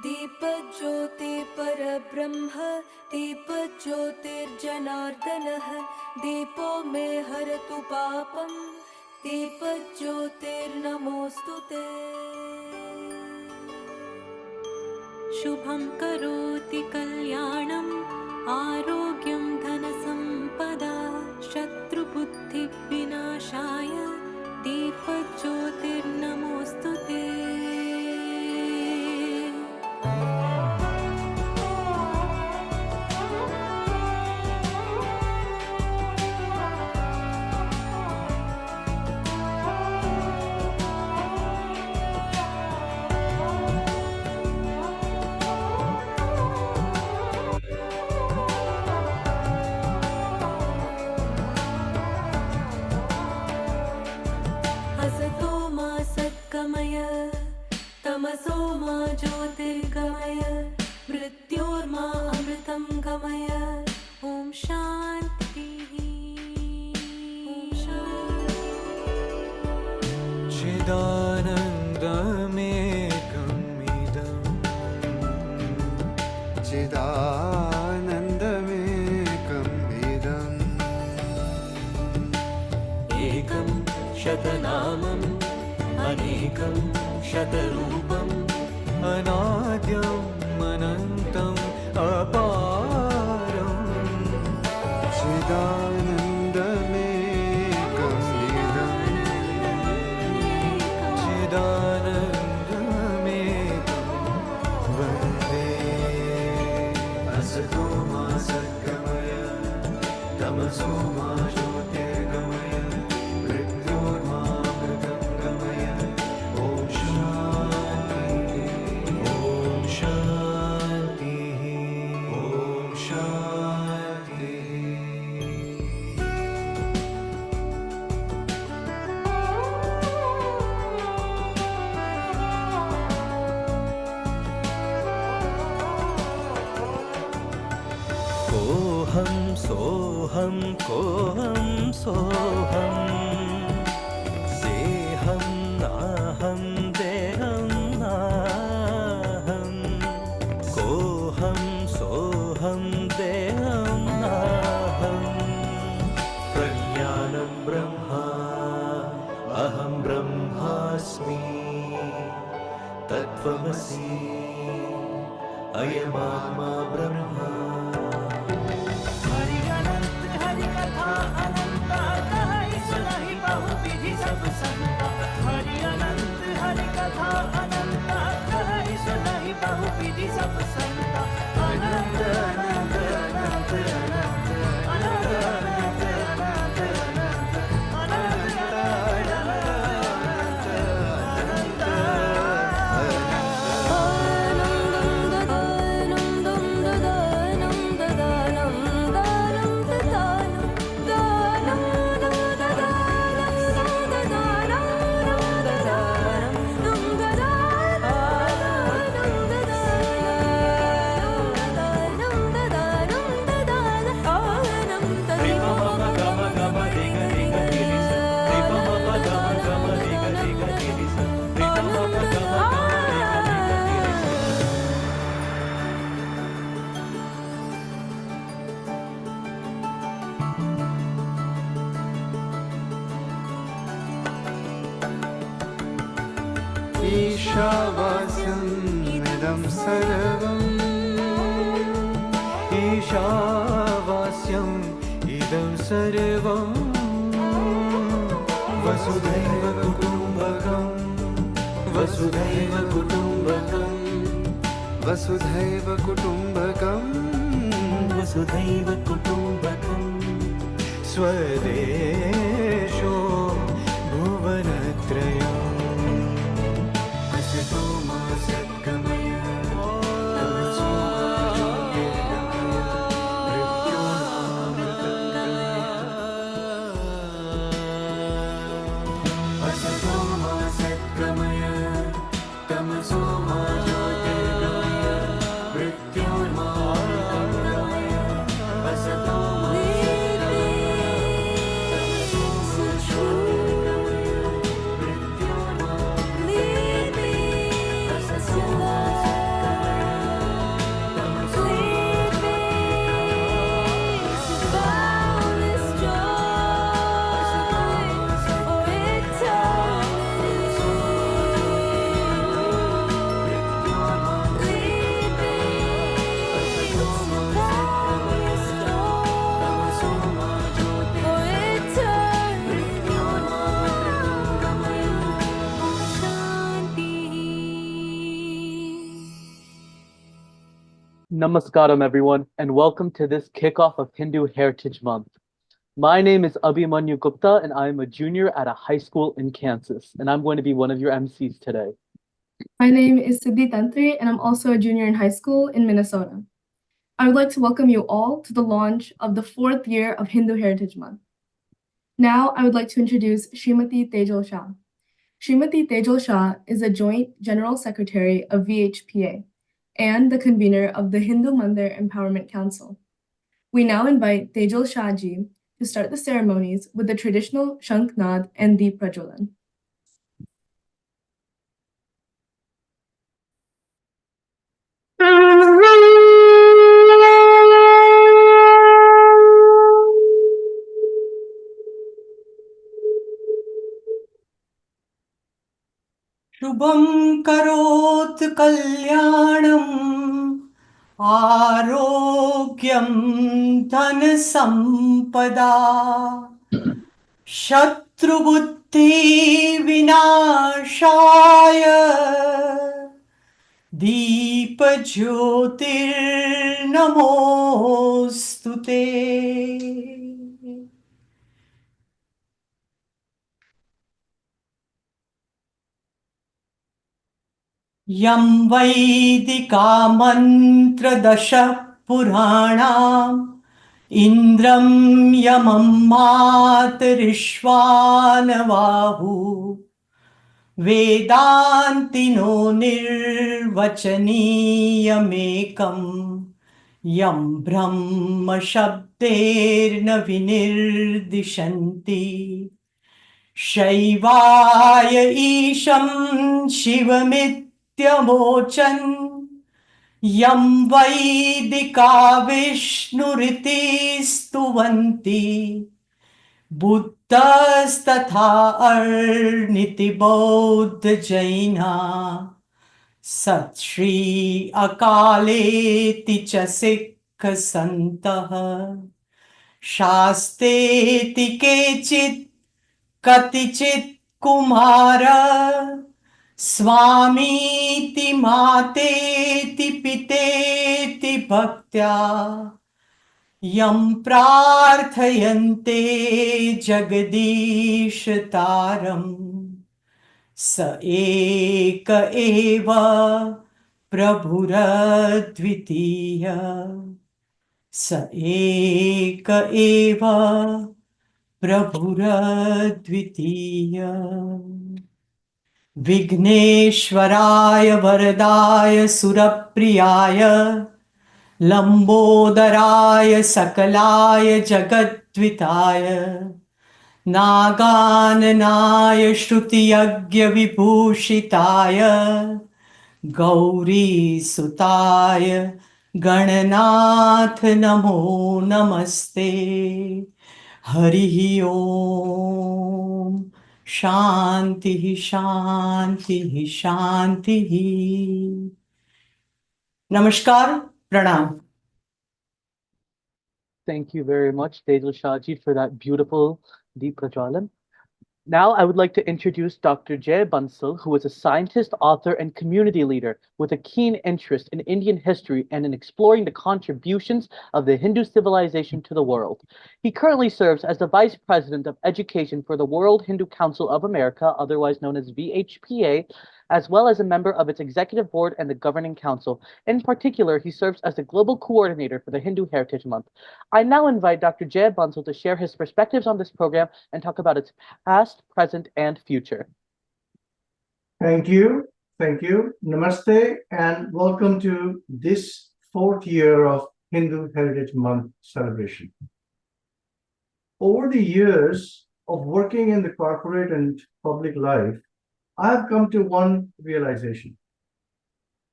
दीपज्योति परब्रह्म दीपज्योतिर्जनार्दनः दीपो मे हरतु पापं दीपज्योतिर्नमोऽस्तु ते। शुभं करोति कल्याणम् आरोग्यं धनसम्पदा शत्रुबुद्धिविनाशाय दीपज्योतिर्नमोऽस्तु ते। असतो मा सद्गमय तमसो मा ज्योतिर्गमय मृत्योर्मा अमृतं गमय। ॐ शान्तिः। चिदानन्दमेकमिदम् एकं शतनामम् अनेकं शतरूपम् अनाद्यम् अनन्तम् अपारम् चिदानन्दमेकं वन्दे। असतो मा सद्गमय तमसो मा ज्योतिर्गमय मृत्योर्मा अमृतं गमय। ॐ शान्तिः ॐ शान्तिः। कोऽहं सोऽहं कोऽहं सोऽहं देहं नाहं देहं नाहं कोऽहं सोऽहं देहं नाहं। प्रज्ञानं ब्रह्मा अहं ब्रह्मास्मि तत्त्वमसि अयमात्मा ब्रह्मा। हरि अनंत हरि कथा अनंत कहे सुनहि बहुविधि सब संता। अनंत अनंत अनंत अनंत अनंत अनंत अनंत अनंत ईशावास्यमिदं सर्वम् ईशावास्यम् इदं सर्वं वसुधैव कुटुम्बकं वसुधैव कुटुम्बकं वसुधैव कुटुम्बकं वसुधैव कुटुम्बकं स्वदेशो भुवनत्रयम्। असतो मा सद्गमय तमसो मा ज्योतिर्गमय मृत्योर्मामृतं गमय। असतो मा सद्गमय तमसो मा ज्योतिर्गमय मृत्योर्मामृतं गमय। असतो मा सद्गमय Namaskaram, everyone, and welcome to this kickoff of Hindu Heritage Month. My name is Abhimanyu Gupta, and I am a junior at a high school in Kansas, and I'm going to be one of your MCs today. My name is Siddhi Tantri, and I'm also a junior in high school in Minnesota. I would like to welcome you all to the launch of the 4th year of Hindu Heritage Month. Now, I would like to introduce Srimati Tejal Shah. Srimati Tejal Shah is a Joint General Secretary of VHPA and the convener of the Hindu Mandir Empowerment Council. We now invite Tejal Shah ji to start the ceremonies with the traditional Shankhnad and Deep Prajalan. शुभं करोत् कल्याणम् आरोग्यं धनसम्पदा शत्रुबुद्धिविनाशाय दीपज्योतिर्नमोऽस्तु ते यं वैदिका मन्त्रदशः पुराणाम् इन्द्रं यमं मातरिश्वानवाहु वेदान्तिनो निर्वचनीयमेकं यं ब्रह्म शब्देर्न विनिर्दिशन्ति शैवाय ईशं शिवमित्यमोचन् यं वैदिका विष्णुरिति स्तुवन्ति बुद्धस्तथा अर्णिति बौद्धजैना सत्श्री अकालेति च सिक्खसन्तः शास्तेति केचित् कतिचित् कुमार स्वामीति मातेति पितेति भक्त्या यं प्रार्थयन्ते जगदीशतारम् स एक एव प्रभुरद्वितीय स एक एव प्रभुरद्वितीय विघ्नेश्वराय वरदाय सुरप्रियाय लंबोदराय सकलाय जगद्विताय नागाननाय श्रुतियज्ञविभूषिताय गौरीसुताय गणनाथ नमो नमस्ते हरिः ओम शांति शांति शांति नमस्कार प्रणाम Thank you very much, Tejal Shahji, for that beautiful Deep Prajalan. Now, I would like to introduce Dr. Jay Bansal, who is a scientist, author, and community leader with a keen interest in Indian history and in exploring the contributions of the Hindu civilization to the world. He currently serves as the Vice President of Education for the World Hindu Council of America, otherwise known as VHPA, as well as a member of its executive board and the governing council. In particular, he serves as the global coordinator for the Hindu Heritage Month. I now invite Dr. Jay Bansal to share his perspectives on this program and talk about its past, present, and future. Thank you. Thank you. Namaste and welcome to this 4th year of Hindu Heritage Month celebration. Over the years of working in the corporate and public life, I have come to one realization.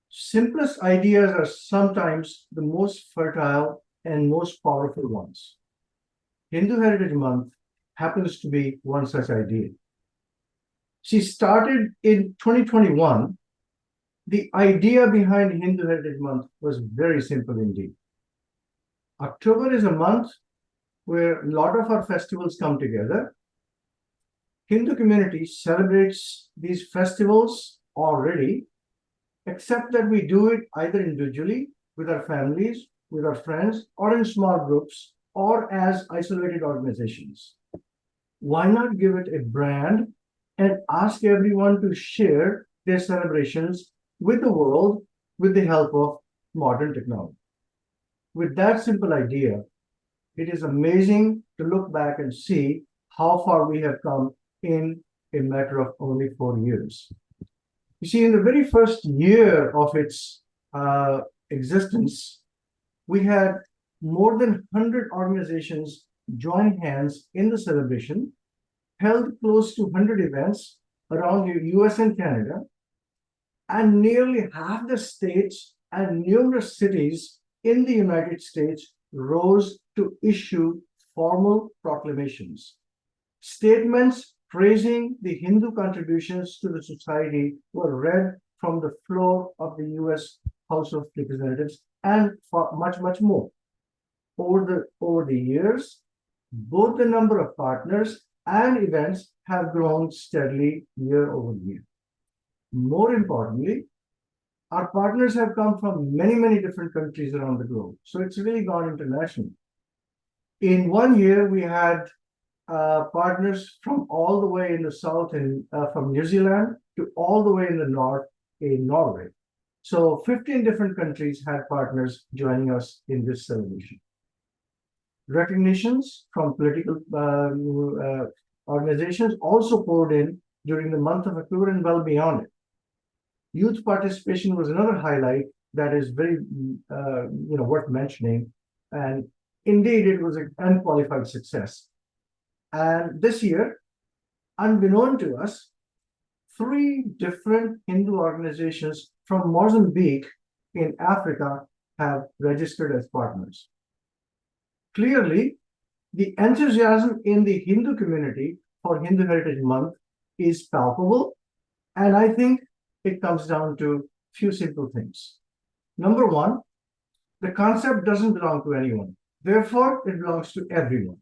Simplest ideas are sometimes the most fertile and most powerful ones. Hindu Heritage Month happens to be one such idea. She started in 2021. The idea behind Hindu Heritage Month was very simple indeed. October is a month where a lot of our festivals come together. Hindu community celebrates these festivals already, except that we do it either individually with our families, with our friends, or in small groups, or as isolated organizations. Why not give it a brand and ask everyone to share their celebrations with the world with the help of modern technology? With that simple idea, it is amazing to look back and see how far we have come in a matter of only 4 years. You see, in the very first year of its existence, we had more than 100 organizations join hands in the celebration, held close to 100 events around the US and Canada, and nearly half the states and numerous cities in the United States rose to issue formal proclamations. Statements praising the Hindu contributions to the society were read from the floor of the US House of Representatives, and for much, much more. Over the years, both the number of partners and events have grown steadily year over year. More importantly, our partners have come from many, many different countries around the globe. So it's really gone international. In 1 year, we had partners from all the way in the south and from New Zealand to all the way in the north in Norway. So 15 different countries had partners joining us in this celebration. Recognitions from political organizations also poured in during the month of October and well beyond it. Youth participation was another highlight that is very worth mentioning, and indeed it was an unqualified success. And this year, unbeknown to us, 3 different Hindu organizations from Mozambique in Africa have registered as partners. Clearly, the enthusiasm in the Hindu community for Hindu Heritage Month is palpable, and I think it comes down to a few simple things. Number one, the concept doesn't belong to anyone. Therefore, it belongs to everyone.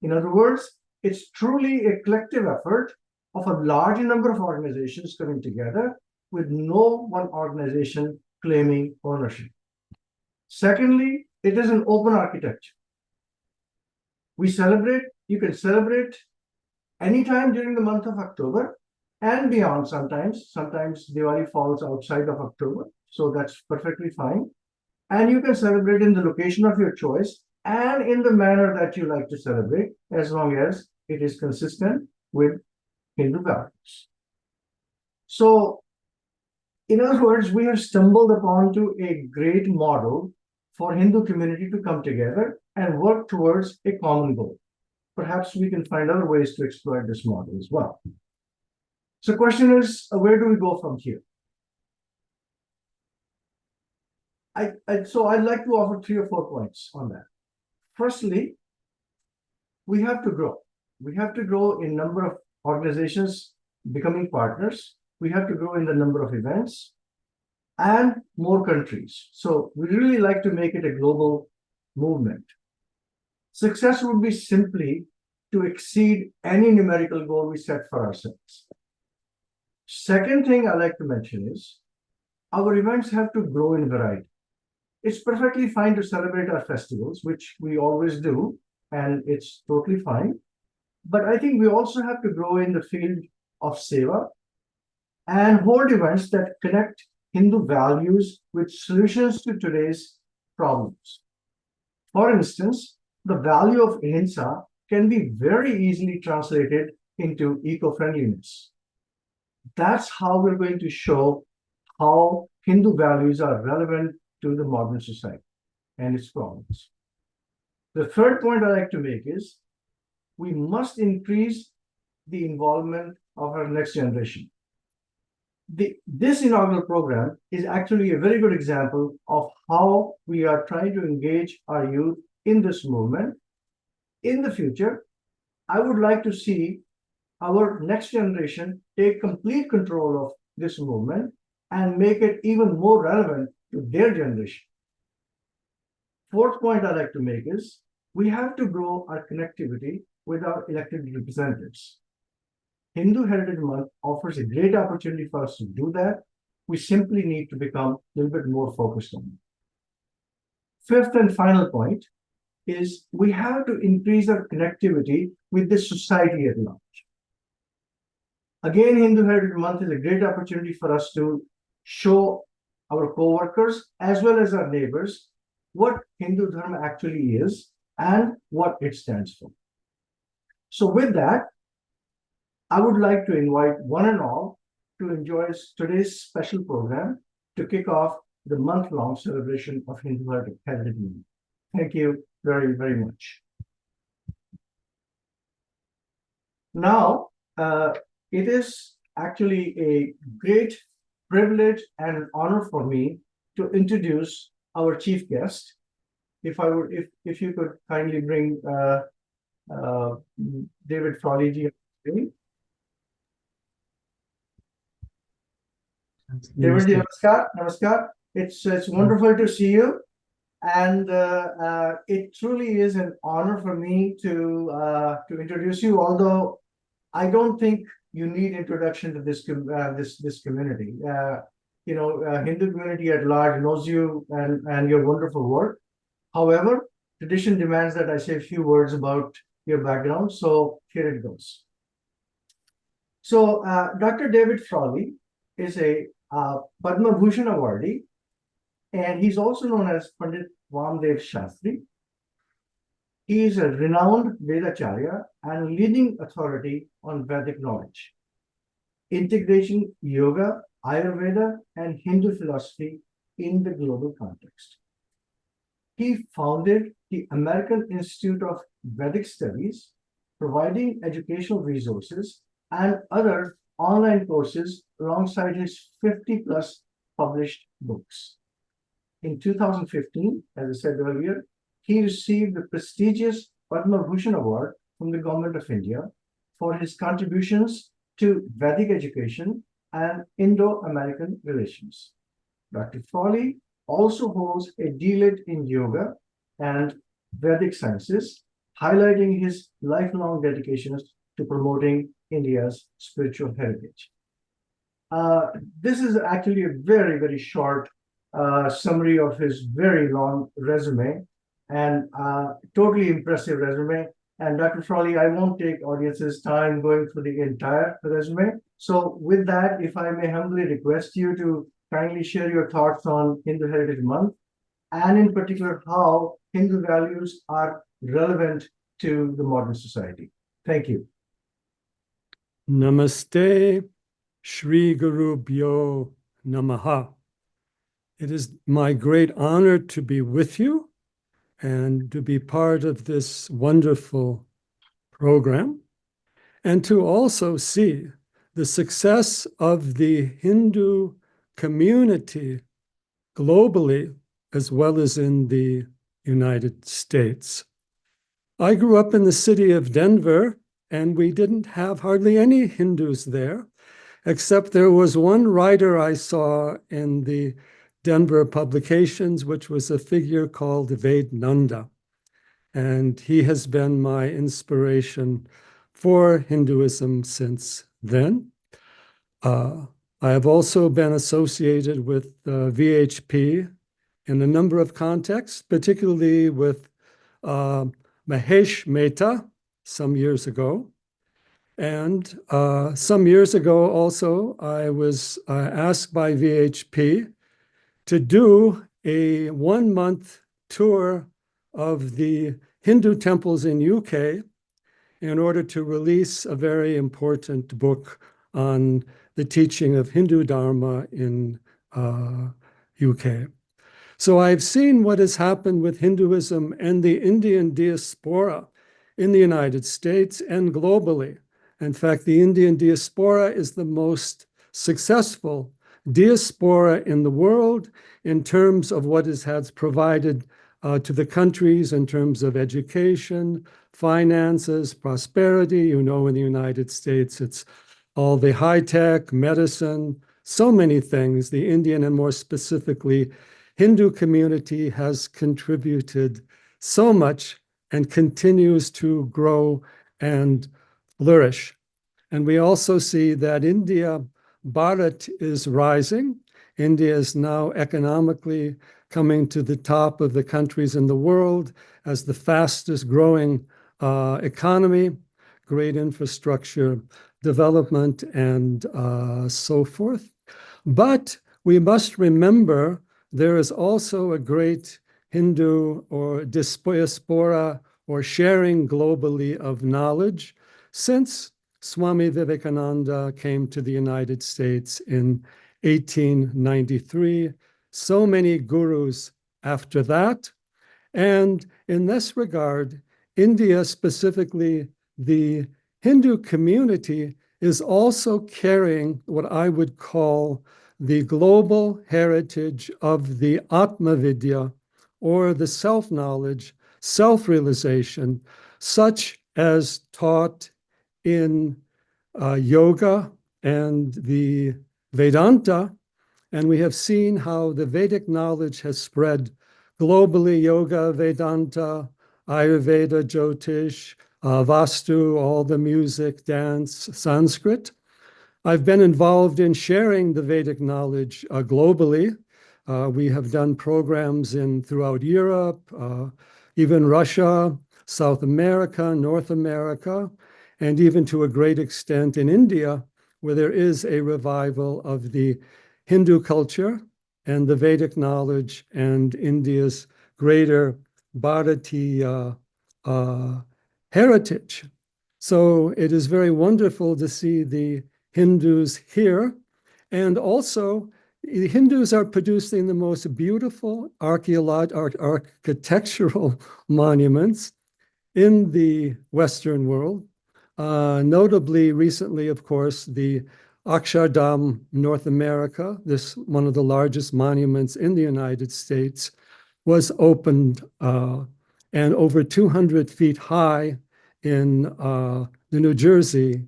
In other words, it's truly a collective effort of a large number of organizations coming together with no one organization claiming ownership. Secondly, it is an open architecture. You can celebrate anytime during the month of October and beyond sometimes. Sometimes Diwali falls outside of October, so that's perfectly fine. And you can celebrate in the location of your choice and in the manner that you like to celebrate, as long as it is consistent with Hindu values. So, in other words, we have stumbled upon to a great model for Hindu community to come together and work towards a common goal. Perhaps we can find other ways to exploit this model as well. So, question is, where do we go from here? So I'd like to offer 3 or 4 points on that. Firstly, we have to grow. We have to grow in number of organizations becoming partners. We have to grow in the number of events and more countries. So we really like to make it a global movement. Success would be simply to exceed any numerical goal we set for ourselves. Second thing I like to mention is our events have to grow in variety. It's perfectly fine to celebrate our festivals, which we always do, and it's totally fine. But I think we also have to grow in the field of seva and hold events that connect Hindu values with solutions to today's problems. For instance, the value of ahimsa can be very easily translated into eco-friendliness. That's how we're going to show how Hindu values are relevant to the modern society and its problems. The third point I like to make is we must increase the involvement of our next generation. This inaugural program is actually a very good example of how we are trying to engage our youth in this movement. In the future, I would like to see our next generation take complete control of this movement and make it even more relevant to their generation. Fourth point I'd like to make is we have to grow our connectivity with our elected representatives. Hindu Heritage Month offers a great opportunity for us to do that we simply need to become a little bit more focused on. Fifth and final point is we have to increase our connectivity with the society at large. Again, Hindu Heritage Month is a great opportunity for us to show our co-workers as well as our neighbors what Hindu Dharma actually is and what it stands for. So with that, I would like to invite one and all to enjoy today's special program to kick off the month-long celebration of Hindu Heritage Month. Thank you very, very much. Now, it is actually a great privilege and an honor for me to introduce our chief guest. If you could kindly bring David Frawley ji. David ji, namaskar. It's wonderful to see you, and it truly is an honor for me to introduce you. Although I don't think you need introduction to this community. Hindu community at large knows you and your wonderful work. However, tradition demands that I say a few words about your background. So here it goes. So Dr. David Frawley is a Padma Bhushan awardee, and he's also known as Pandit Vamdev Shastri. He is a renowned Vedacharya and leading authority on Vedic knowledge, integrating yoga, Ayurveda, and Hindu philosophy in the global context. He founded the American Institute of Vedic Studies, providing educational resources and other online courses alongside his 50+ published books. In 2015, as I said earlier, he received the prestigious Padma Bhushan Award from the Government of India for his contributions to Vedic education and Indo-American relations. Dr. Frawley also holds a D.Litt in Yoga and Vedic Sciences, highlighting his lifelong dedications to promoting India's spiritual heritage. This is actually a very, very short summary of his very long resume, and totally impressive resume. And Dr. Frawley, I won't take audience's time going through the entire resume. So with that, if I may humbly request you to kindly share your thoughts on Hindu Heritage Month, and in particular, how Hindu values are relevant to the modern society. Thank you. Namaste, Shri Guru Bhyo Namaha. It is my great honor to be with you and to be part of this wonderful program, and to also see the success of the Hindu community globally, as well as in the United States. I grew up in the city of Denver, and we didn't have hardly any Hindus there, except there was one writer I saw in the Denver publications, which was a figure called Vednanda. And he has been my inspiration for Hinduism since then. I have also been associated with VHP in a number of contexts, particularly with Mahesh Mehta some years ago. And some years ago also, I was asked by VHP to do a 1-month tour of the Hindu temples in UK in order to release a very important book on the teaching of Hindu Dharma in UK. So I've seen what has happened with Hinduism and the Indian diaspora in the United States and globally. In fact, the Indian diaspora is the most successful diaspora in the world in terms of what it has provided to the countries in terms of education, finances, prosperity. You know, in the United States, it's all the high-tech, medicine, so many things. The Indian and more specifically Hindu community has contributed so much and continues to grow and flourish. And we also see that India, Bharat is rising, India is now economically coming to the top of the countries in the world as the fastest growing economy, great infrastructure development, and so forth. But we must remember there is also a great Hindu or diaspora or sharing globally of knowledge since Swami Vivekananda came to the United States in 1893. So many gurus after that. And in this regard, India, specifically the Hindu community, is also carrying what I would call the global heritage of the Atma Vidya, or the self-knowledge, self-realization, such as taught in yoga and the Vedanta. And we have seen how the Vedic knowledge has spread globally: yoga, Vedanta, Ayurveda, Jyotish, Vastu, all the music, dance, Sanskrit. I've been involved in sharing the Vedic knowledge globally. We have done programs throughout Europe, even Russia, South America, North America, and even to a great extent in India, where there is a revival of the Hindu culture and the Vedic knowledge and India's greater Bharati heritage. So it is very wonderful to see the Hindus here. And also, the Hindus are producing the most beautiful architectural monuments in the Western world. Notably, recently, of course, the Akshardham, North America, this one of the largest monuments in the United States, was opened and over 200 feet high in the New Jersey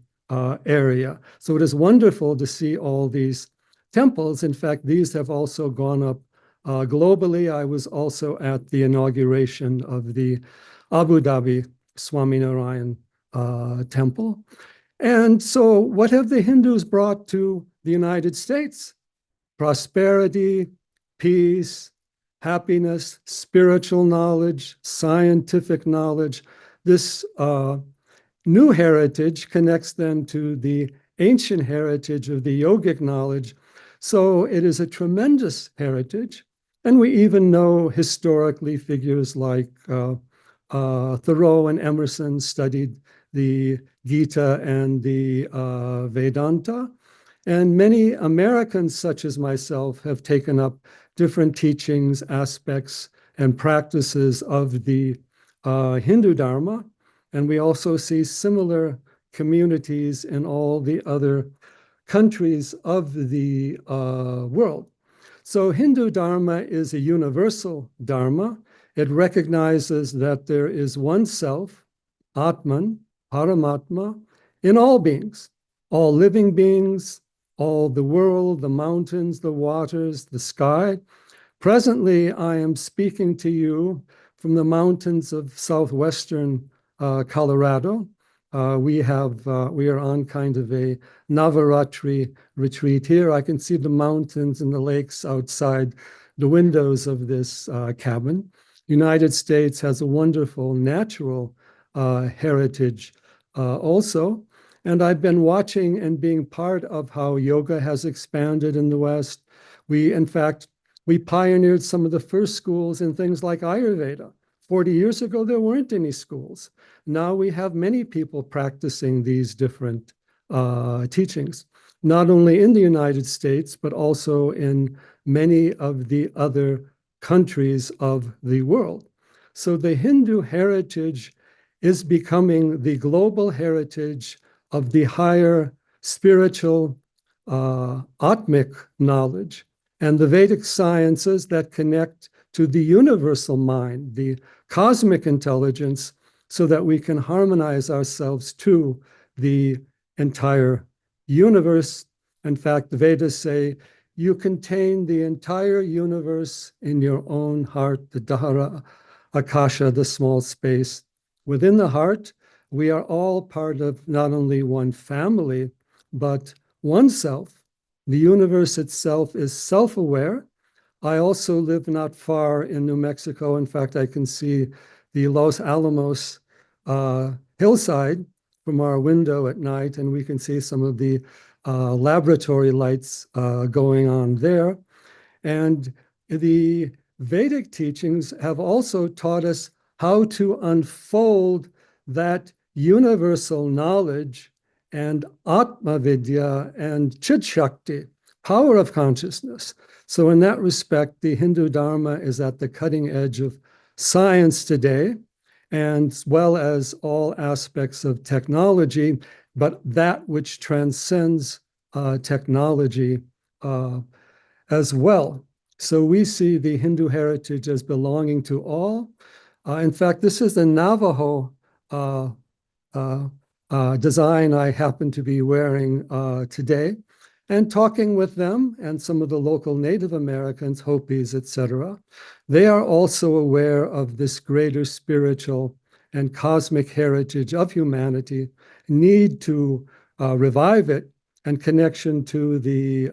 area. So it is wonderful to see all these temples. In fact, these have also gone up globally. I was also at the inauguration of the Abu Dhabi Swaminarayan temple. And so what have the Hindus brought to the United States? Prosperity, peace, happiness, spiritual knowledge, scientific knowledge. This new heritage connects them to the ancient heritage of the yogic knowledge. So it is a tremendous heritage. And we even know historically figures like Thoreau and Emerson studied the Gita and the Vedanta. And many Americans, such as myself, have taken up different teachings, aspects, and practices of the Hindu Dharma. And we also see similar communities in all the other countries of the world. So Hindu Dharma is a universal Dharma. It recognizes that there is one self, Atman, Paramatma, in all beings, all living beings, all the world, the mountains, the waters, the sky. Presently, I am speaking to you from the mountains of southwestern Colorado. We are on kind of a Navaratri retreat here. I can see the mountains and the lakes outside the windows of this cabin. United States has a wonderful natural heritage also. And I've been watching and being part of how yoga has expanded in the West. In fact, we pioneered some of the first schools in things like Ayurveda. 40 years ago, there weren't any schools. Now we have many people practicing these different teachings, not only in the United States, but also in many of the other countries of the world. So the Hindu heritage is becoming the global heritage of the higher spiritual Atmic knowledge and the Vedic sciences that connect to the universal mind, the cosmic intelligence, so that we can harmonize ourselves to the entire universe. In fact, the Vedas say you contain the entire universe in your own heart, the Dahara Akasha, the small space. Within the heart, we are all part of not only one family, but one self, The universe itself is self-aware. I also live not far in New Mexico. In fact, I can see the Los Alamos hillside from our window at night, and we can see some of the laboratory lights going on there. And the Vedic teachings have also taught us how to unfold that universal knowledge and Atma Vidya and Chit Shakti, power of consciousness. So, in that respect, the Hindu Dharma is at the cutting edge of science today, and as well as all aspects of technology, but that which transcends technology as well. So we see the Hindu heritage as belonging to all. In fact, this is the Navajo uh, design I happen to be wearing today, and talking with them and some of the local Native Americans, Hopis, etc. They are also aware of this greater spiritual and cosmic heritage of humanity, need to revive it, and connection to the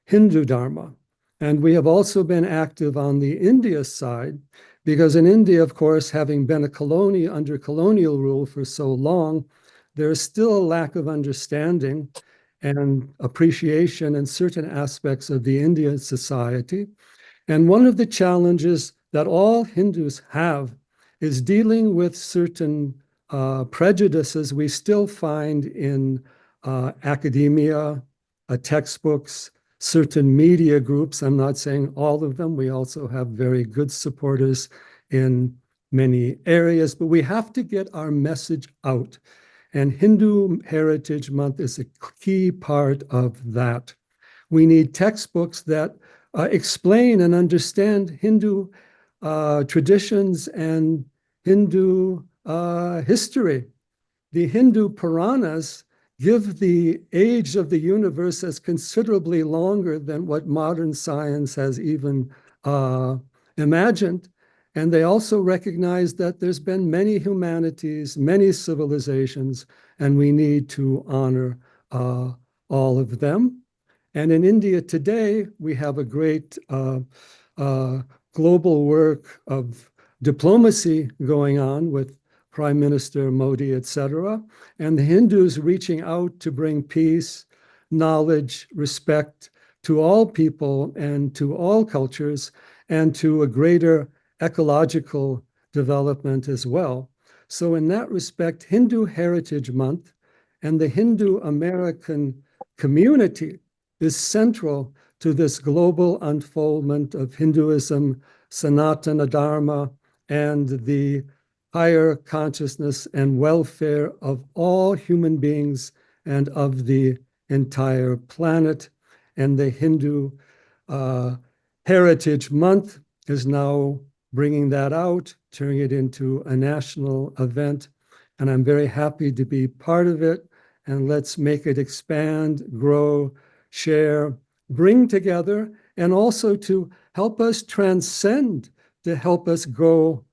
Hindu Dharma. And we have also been active on the India side, because in India, of course, having been a colony under colonial rule for so long, there is still a lack of understanding and appreciation in certain aspects of the Indian society. And one of the challenges that all Hindus have is dealing with certain prejudices we still find in academia, textbooks, certain media groups. I'm not saying all of them. We also have very good supporters in many areas, but we have to get our message out. And Hindu Heritage Month is a key part of that. We need textbooks that explain and understand Hindu traditions and Hindu history. The Hindu Puranas give the age of the universe as considerably longer than what modern science has even imagined. And they also recognize that there's been many humanities, many civilizations, and we need to honor all of them. And in India today, we have a great global work of diplomacy going on with Prime Minister Modi, etc., and the Hindus reaching out to bring peace, knowledge, respect to all people and to all cultures, and to a greater ecological development as well. So in that respect, Hindu Heritage Month and the Hindu American community is central to this global unfoldment of Hinduism, Sanatana Dharma, and the higher consciousness and welfare of all human beings and of the entire planet. And the Hindu Heritage Month is now bringing that out, turning it into a national event. And I'm very happy to be part of it. And let's make it expand, grow, share, bring together, and also to help us transcend, to help us go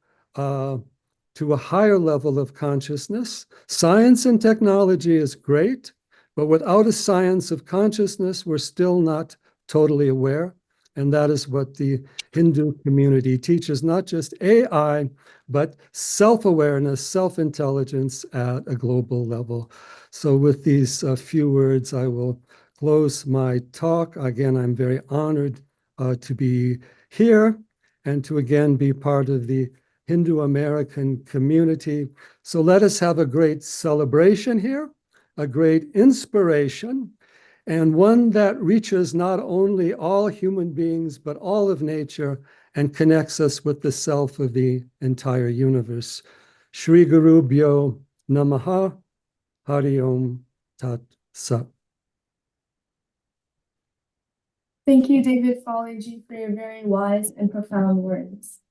to a higher level of consciousness. Science and technology is great, but without a science of consciousness, we're still not totally aware. And that is what the Hindu community teaches, not just AI, but self-awareness, self-intelligence at a global level. So with these few words, I will close my talk. Again, I'm very honored to be here and to again be part of the Hindu American community. So let us have a great celebration here, a great inspiration, and one that reaches not only all human beings, but all of nature and connects us with the self of the entire universe. Shri Guru Bhyo Namaha, Hari Om Tat Sat. Thank you, David Fawley-G, for your very wise and profound words.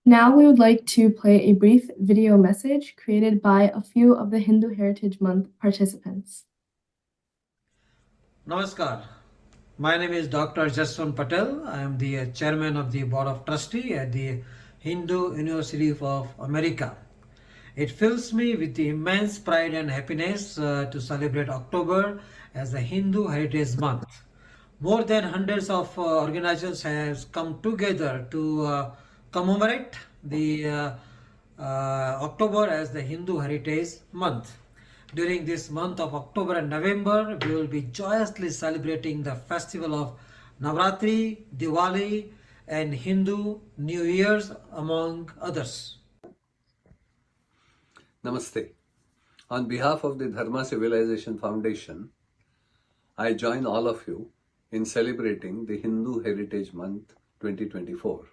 Now we would like to play a brief video message created by a few of the Hindu Heritage Month participants. Namaskar. My name is Dr. Jaswant Patel. I am the chairman of the Board of Trustee at the Hindu University of America. It fills me with immense pride and happiness to celebrate October as the Hindu Heritage Month. More than hundreds of organizations have come together to commemorate the October as the Hindu Heritage Month. During this month of October and November, we will be joyously celebrating the festival of Navratri, Diwali, and Hindu New Year's, among others. Namaste. On behalf of the Dharma Civilization Foundation, I join all of you in celebrating the Hindu Heritage Month 2024.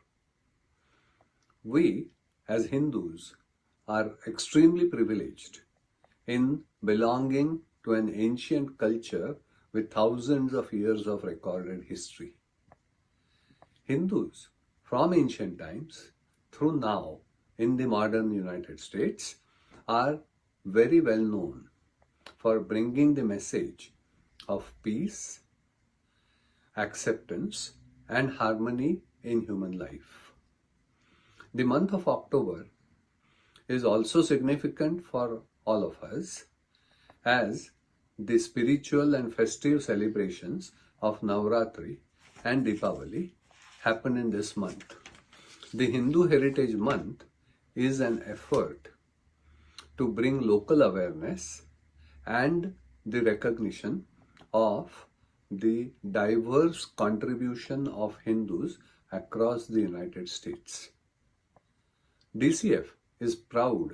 We, as Hindus, are extremely privileged in belonging to an ancient culture with thousands of years of recorded history. Hindus, from ancient times through now in the modern United States, are very well known for bringing the message of peace, acceptance, and harmony in human life. The month of October is also significant for all of us, as the spiritual and festive celebrations of Navratri and Deepavali happen in this month. The Hindu Heritage Month is an effort to bring local awareness and the recognition of the diverse contribution of Hindus across the United States. DCF is proud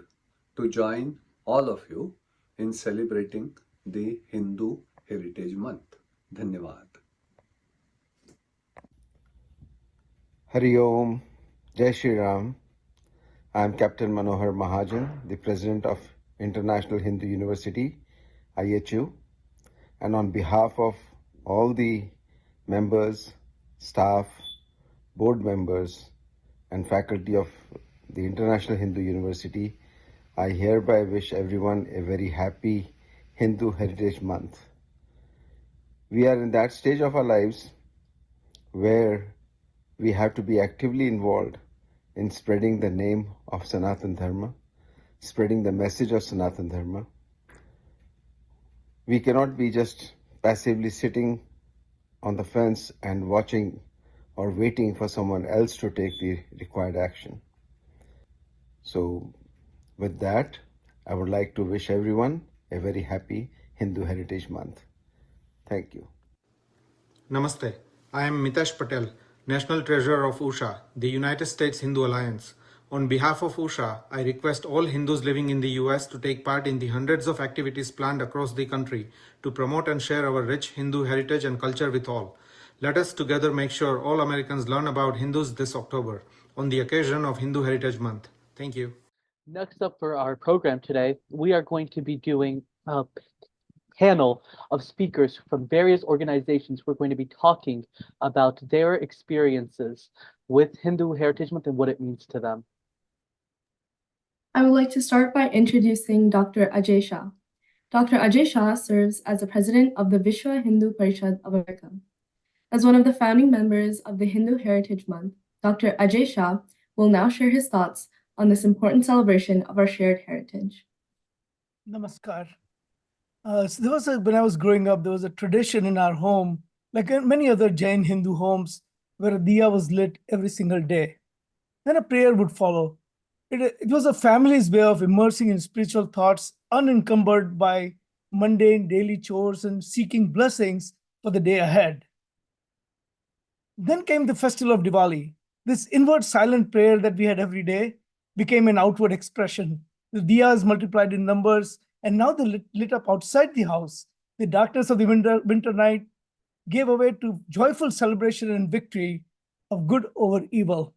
to join all of you in celebrating the Hindu Heritage Month. Dhanyavad. Hari Om, Jai Shri Ram. I am Captain Manohar Mahajan, the President of International Hindu University, IHU, and on behalf of all the members, staff, board members, and faculty of the International Hindu University, I hereby wish everyone a very happy Hindu Heritage Month. We are in that stage of our lives where we have to be actively involved in spreading the name of Sanatan Dharma, spreading the message of Sanatan Dharma. We cannot be just passively sitting on the fence and watching or waiting for someone else to take the required action. So, with that, I would like to wish everyone a very happy Hindu Heritage Month. Thank you. Namaste. I am Mitesh Patel, National Treasurer of USHA, the United States Hindu Alliance. On behalf of USHA, I request all Hindus living in the US to take part in the hundreds of activities planned across the country to promote and share our rich Hindu heritage and culture with all. Let us together make sure all Americans learn about Hindus this October on the occasion of Hindu Heritage Month. Thank you. Next up for our program today, we are going to be doing a panel of speakers from various organizations who are going to be talking about their experiences with Hindu Heritage Month and what it means to them. I would like to start by introducing Dr. Ajay Shah. Dr. Ajay Shah serves as the president of the Vishwa Hindu Parishad of America. As one of the founding members of the Hindu Heritage Month, Dr. Ajay Shah will now share his thoughts on this important celebration of our shared heritage. Namaskar. When I was growing up, there was a tradition in our home, like in many other Jain Hindu homes, where a diya was lit every single day. Then a prayer would follow. It was a family's way of immersing in spiritual thoughts, unencumbered by mundane daily chores and seeking blessings for the day ahead. Then came the festival of Diwali. This inward silent prayer that we had every day became an outward expression. The diyas multiplied in numbers, and now they lit up outside the house. The darkness of the winter night gave way to joyful celebration and victory of good over evil.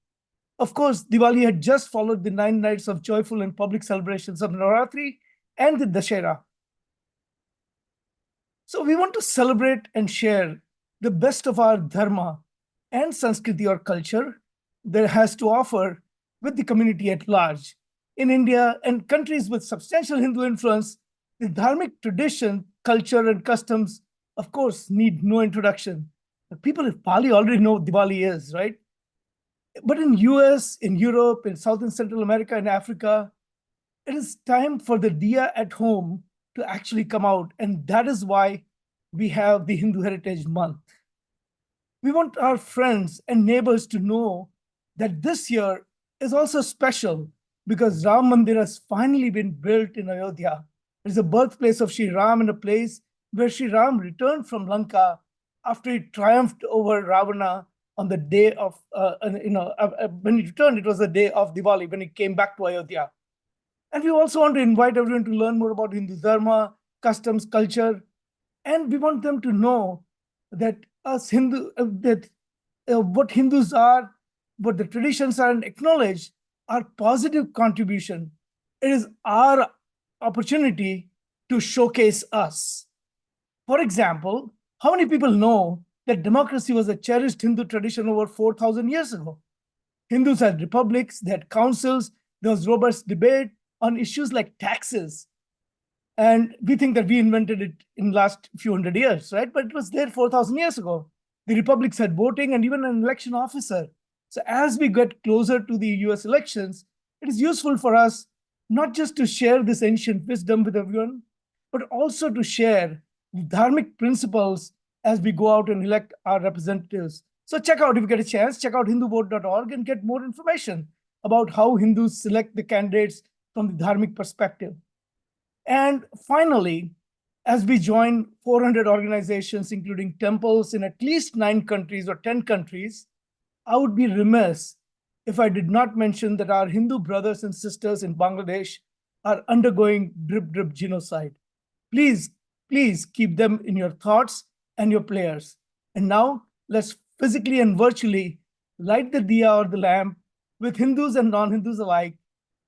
Of course, Diwali had just followed the 9 nights of joyful and public celebrations of Navratri and the Dashera. So we want to celebrate and share the best of our dharma and Sanskriti or culture that has to offer with the community at large. In India and countries with substantial Hindu influence, the dharmic tradition, culture, and customs, of course, need no introduction. The people of Pali already know what Diwali is, right? But in US, in Europe, in South and Central America, and Africa, It is time for the diya at home to actually come out, and that is why we have the Hindu Heritage Month. We want our friends and neighbors to know that this year is also special because Ram Mandir has finally been built in Ayodhya. It is the birthplace of Sri Ram and a place where Sri Ram returned from Lanka after he triumphed over Ravana on the day of, when he returned, it was the day of Diwali, when he came back to Ayodhya. And we also want to invite everyone to learn more about Hindu Dharma, customs, culture, and we want them to know that what Hindus are, what the traditions are, and acknowledge our positive contribution. It is our opportunity to showcase us. For example, how many people know that democracy was a cherished Hindu tradition over 4,000 years ago? Hindus had republics, they had councils, there was robust debate on issues like taxes. And we think that we invented it in the last few hundred years, right? But it was there 4,000 years ago. The republics had voting and even an election officer. So as we get closer to the US elections, it is useful for us not just to share this ancient wisdom with everyone, but also to share dharmic principles as we go out and elect our representatives. So check out, if you get a chance, check out hinduvote.org and get more information about how Hindus select the candidates from the dharmic perspective. And finally, as we join 400 organizations, including temples in at least 9 countries or 10 countries, I would be remiss if I did not mention that our Hindu brothers and sisters in Bangladesh are undergoing drip genocide. Please, please keep them in your thoughts and your prayers. And now let's physically and virtually light the diya or the lamp with Hindus and non-Hindus alike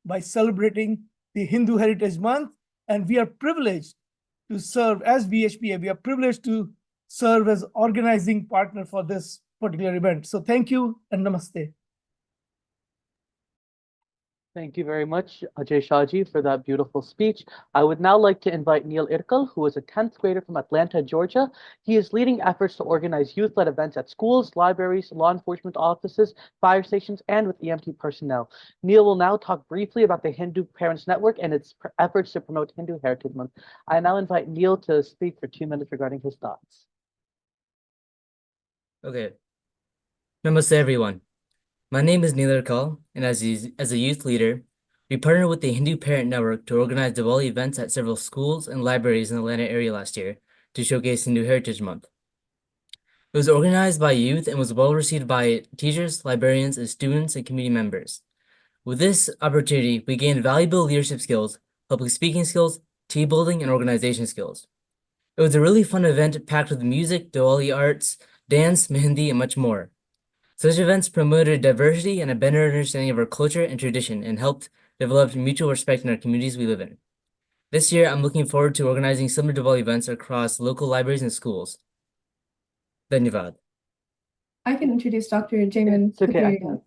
by celebrating the Hindu Heritage Month. And we are privileged to serve as VHPA. We are privileged to serve as organizing partner for this particular event. So thank you and namaste. Thank you very much, Ajay Shahji, for that beautiful speech. I would now like to invite Neil Irkal, who is a 10th grader from Atlanta, Georgia. He is leading efforts to organize youth-led events at schools, libraries, law enforcement offices, fire stations, and with EMT personnel. Neil will now talk briefly about the Hindu Parents Network and its efforts to promote Hindu Heritage Month. I now invite Neil to speak for 2 minutes regarding his thoughts. Okay. Namaste, everyone. My name is Neil Irkal, and as a youth leader, we partnered with the Hindu Parent Network to organize Diwali events at several schools and libraries in the Atlanta area last year to showcase Hindu Heritage Month. It was organized by youth and was well received by teachers, librarians, and students and community members. With this opportunity, we gained valuable leadership skills, public speaking skills, team building, and organization skills. It was a really fun event packed with music, Diwali arts, dance, mehendi, and much more. Such events promoted diversity and a better understanding of our culture and tradition and helped develop mutual respect in our communities we live in. This year, I'm looking forward to organizing similar Diwali events across local libraries and schools. Dhanyavad. I can introduce Dr. Jamin It's okay. Kathiriya.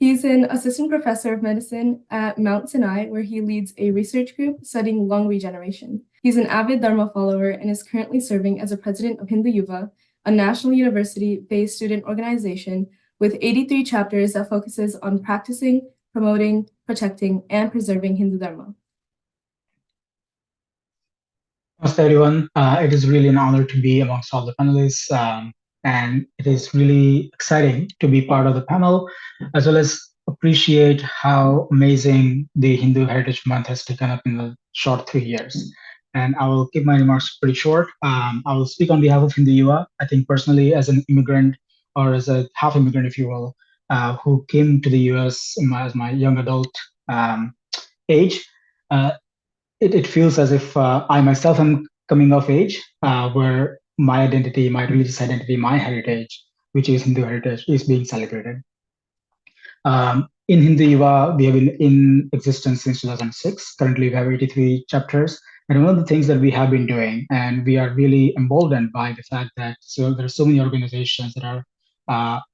He's an assistant professor of medicine at Mount Sinai, where he leads a research group studying lung regeneration. He's an avid Dharma follower and is currently serving as a president of Hindu Yuva, a national university-based student organization with 83 chapters that focuses on practicing, promoting, protecting, and preserving Hindu Dharma. Namaste, everyone. It is really an honor to be amongst all the panelists, and it is really exciting to be part of the panel, as well as appreciate how amazing the Hindu Heritage Month has taken up in the short 3 years. And I will keep my remarks pretty short. I will speak on behalf of Hindu Yuva. I think personally, as an immigrant or as a half immigrant, if you will, who came to the US as my young adult age, it feels as if I myself am coming of age, where my identity, my religious identity, my heritage, which is Hindu heritage, is being celebrated. In Hindu Yuva, we have been in existence since 2006. Currently, we have 83 chapters. And one of the things that we have been doing, and we are really emboldened by the fact that there are so many organizations that are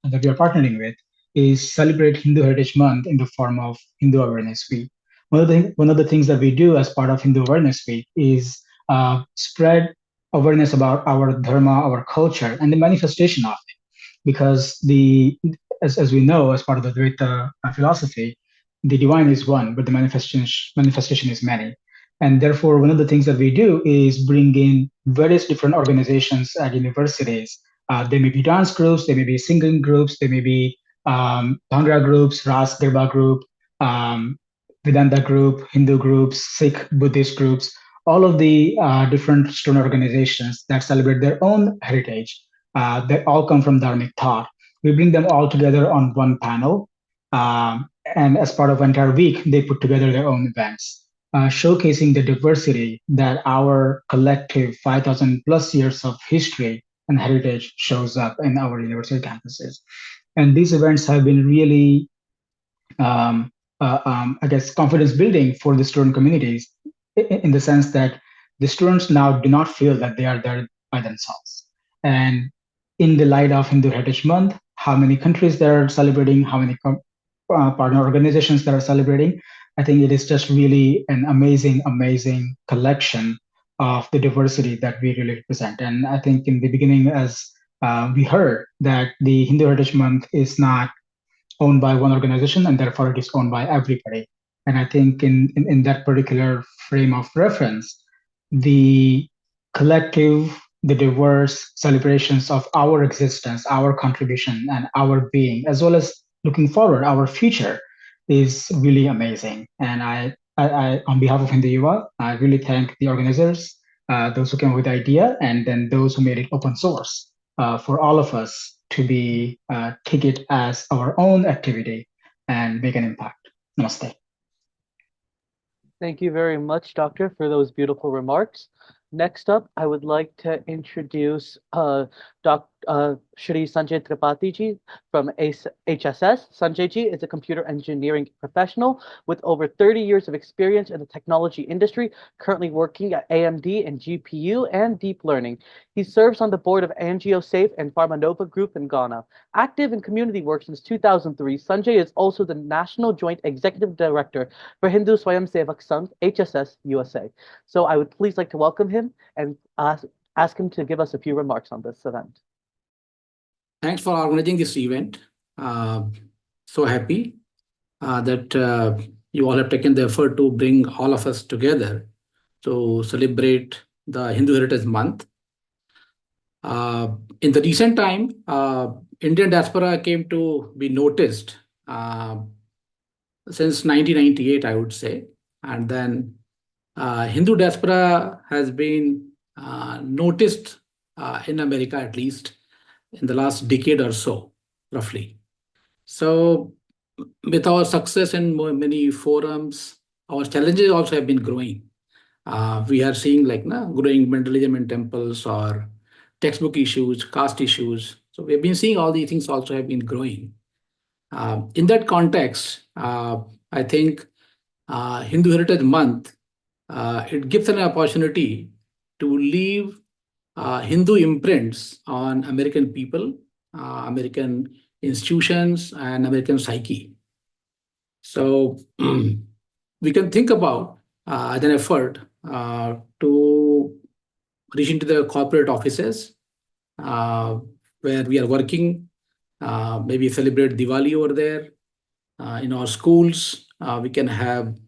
that we are partnering with, is celebrate Hindu Heritage Month in the form of Hindu Awareness Week. One of the things that we do as part of Hindu Awareness Week is spread awareness about our dharma, our culture, and the manifestation of it. Because as we know, as part of the Dvaita philosophy, the divine is one, but the manifestation is many. And therefore, one of the things that we do is bring in various different organizations at universities. They may be dance groups, they may be singing groups, they may be Bhangra groups, Ras Garba group, um, Vedanta group, Hindu groups, Sikh, Buddhist groups, all of the different student organizations that celebrate their own heritage. They all come from Dharmic thought. We bring them all together on one panel. And as part of entire week, they put together their own events, showcasing the diversity that our collective 5,000 plus years of history and heritage shows up in our university campuses. And these events have been really I guess, confidence building for the student communities in the sense that the students now do not feel that they are there by themselves. And in the light of Hindu Heritage Month, how many countries that are celebrating, how many partner organizations that are celebrating, I think it is just really an amazing, amazing collection of the diversity that we really represent. And I think in the beginning, as we heard, that the Hindu Heritage Month is not owned by one organization and therefore it is owned by everybody. And I think in that particular frame of reference, the collective, the diverse celebrations of our existence, our contribution, and our being, as well as looking forward, our future, is really amazing. And on behalf of Hindu Yuva, I really thank the organizers, those who came up with the idea, and then those who made it open source for all of us to be take it as our own activity and make an impact. Namaste. Thank you very much, Doctor, for those beautiful remarks. Next up, I would like to introduce Shri Sanjay Tripathi ji from HSS. Sanjay ji is a computer engineering professional with over 30 years of experience in the technology industry, currently working at AMD in GPU and deep learning. He serves on the board of AngioSafe and Pharmanova Group in Ghana. Active in community work since 2003, Sanjay is also the National Joint Executive Director for Hindu Swayam Sevak Sangh, HSS, USA. So I would please like to welcome him and ask him to give us a few remarks on this event. Thanks for organizing this event. So happy that you all have taken the effort to bring all of us together to celebrate the Hindu Heritage Month. In the recent time, Indian diaspora came to be noticed since 1998, I would say. And then Hindu diaspora has been noticed in America, at least in the last decade or so, roughly. So with our success in many forums, our challenges also have been growing. We are seeing growing vandalism in temples or textbook issues, caste issues. So we've been seeing all these things also have been growing. In that context, I think Hindu Heritage Month, it gives an opportunity to leave Hindu imprints on American people, American institutions, and American psyche. So we can think about as an effort to reach into the corporate offices where we are working, maybe celebrate Diwali over there. In our schools, we can have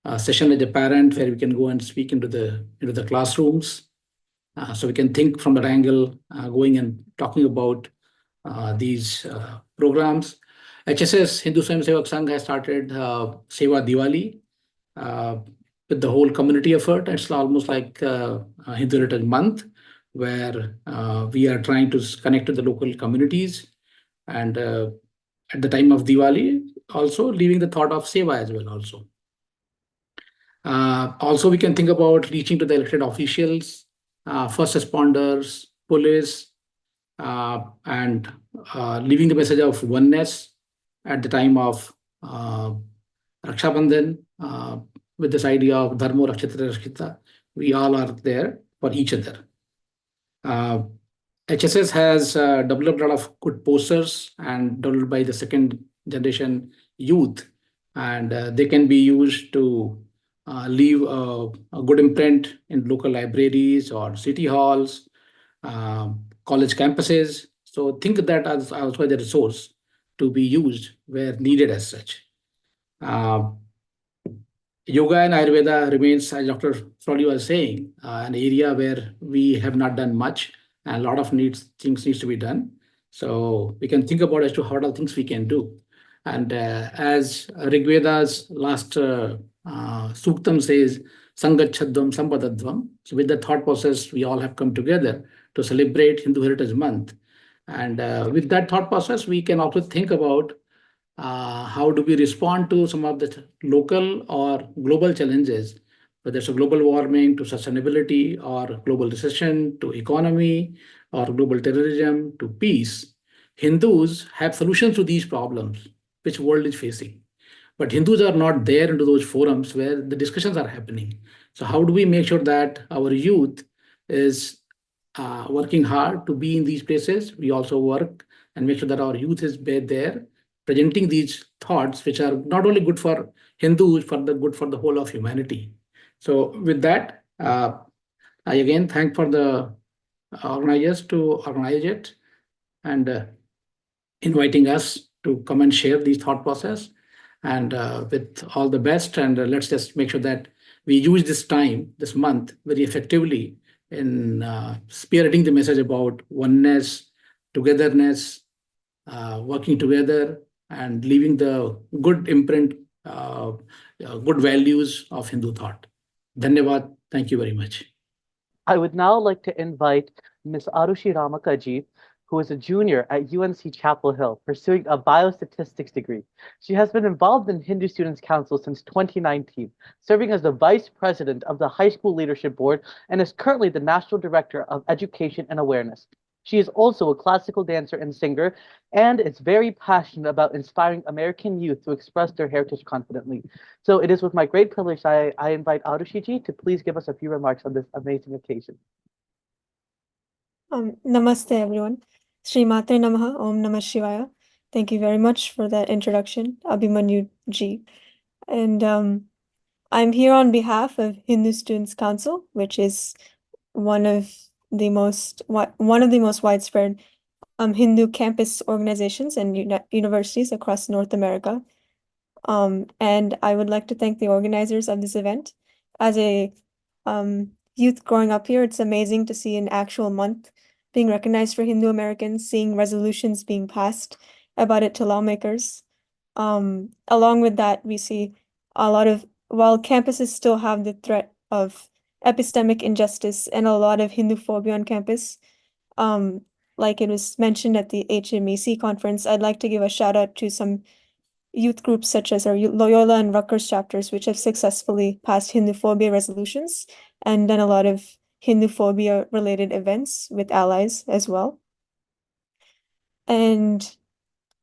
a session as a parent where we can go and speak into the classrooms. So we can think from that angle, going and talking about these programs. HSS, Hindu Swayam Sevak Sangh, has started Seva Diwali with the whole community effort. It's almost like Hindu Heritage Month, where we are trying to connect to the local communities. And at the time of Diwali, also leaving the thought of Seva as well also. Also, we can think about reaching to the elected officials, first responders, police, and leaving the message of oneness at the time of Raksha Bandhan, with this idea of Dharmo Rakshitra Rakshita. We all are there for each other. HSS has developed a lot of good posters and developed by the second generation youth, and they can be used to leave a good imprint in local libraries or city halls, college campuses. So think that as also as a resource to be used where needed as such. Yoga and Ayurveda remains, as Dr. Frawley was saying, an area where we have not done much, and a lot of things needs to be done. So we can think about as to what all things we can do. And as Rigveda's last suktam says, Sangachadvam Sampadadvam. So with the thought process, we all have come together to celebrate Hindu Heritage Month. And with that thought process, we can also think about how do we respond to some of the local or global challenges, whether it's a global warming to sustainability or global recession to economy or global terrorism to peace. Hindus have solutions to these problems which world is facing. But Hindus are not there into those forums where the discussions are happening. So how do we make sure that our youth is working hard to be in these places? We also work and make sure that our youth is there presenting these thoughts which are not only good for Hindus, for the good for the whole of humanity. So with that, I again thank for the organizers to organize it and inviting us to come and share these thought process. And with all the best, and let's just make sure that we use this time, this month, very effectively in spearheading the message about oneness, togetherness, working together, and leaving the good imprint, good values of Hindu thought. Dhanyavad. Thank you very much. I would now like to invite Ms. Arushi Ramakaji, who is a junior at UNC Chapel Hill, pursuing a biostatistics degree. She has been involved in Hindu Students Council since 2019, serving as the vice president of the High School Leadership Board and is currently the national director of education and awareness. She is also a classical dancer and singer, and is very passionate about inspiring American youth to express their heritage confidently. So it is with my great privilege I invite Arushiji to please give us a few remarks on this amazing occasion. Namaste, everyone. Sri Matre Namaha, Om Namah Shivaya. Thank you very much for that introduction, Abhimanyu ji. And I'm here on behalf of Hindu Students Council, which is one of the most widespread Hindu campus organizations and universities across North America. And I would like to thank the organizers of this event. As a youth growing up here, it's amazing to see an actual month being recognized for Hindu Americans, seeing resolutions being passed about it to lawmakers. Along with that, we see a lot of, while campuses still have the threat of epistemic injustice and a lot of Hindu phobia on campus, like it was mentioned at the HMEC conference, I'd like to give a shout out to some youth groups such as our Loyola and Rutgers chapters, which have successfully passed Hindu phobia resolutions and done a lot of Hindu phobia related events with allies as well. And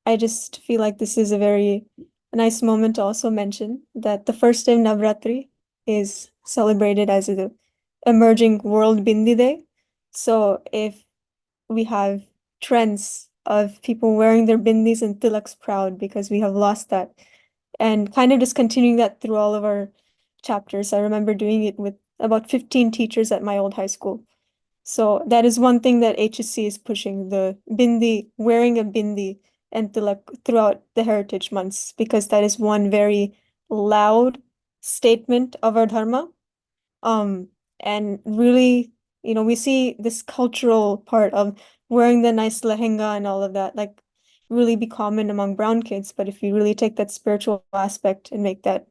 I just feel like this is a very nice moment to also mention that the first day of Navratri is celebrated as the emerging World Bindi Day. So if we have trends of people wearing their bindis and tilaks proud because we have lost that, and kind of just continuing that through all of our chapters. I remember doing it with about 15 teachers at my old high school. So that is one thing that HSC is pushing, the bindi, wearing a bindi and tilak throughout the heritage months, because that is one very loud statement of our dharma. And really, we see this cultural part of wearing the nice lehenga and all of that, like really be common among brown kids. But if you really take that spiritual aspect and make that,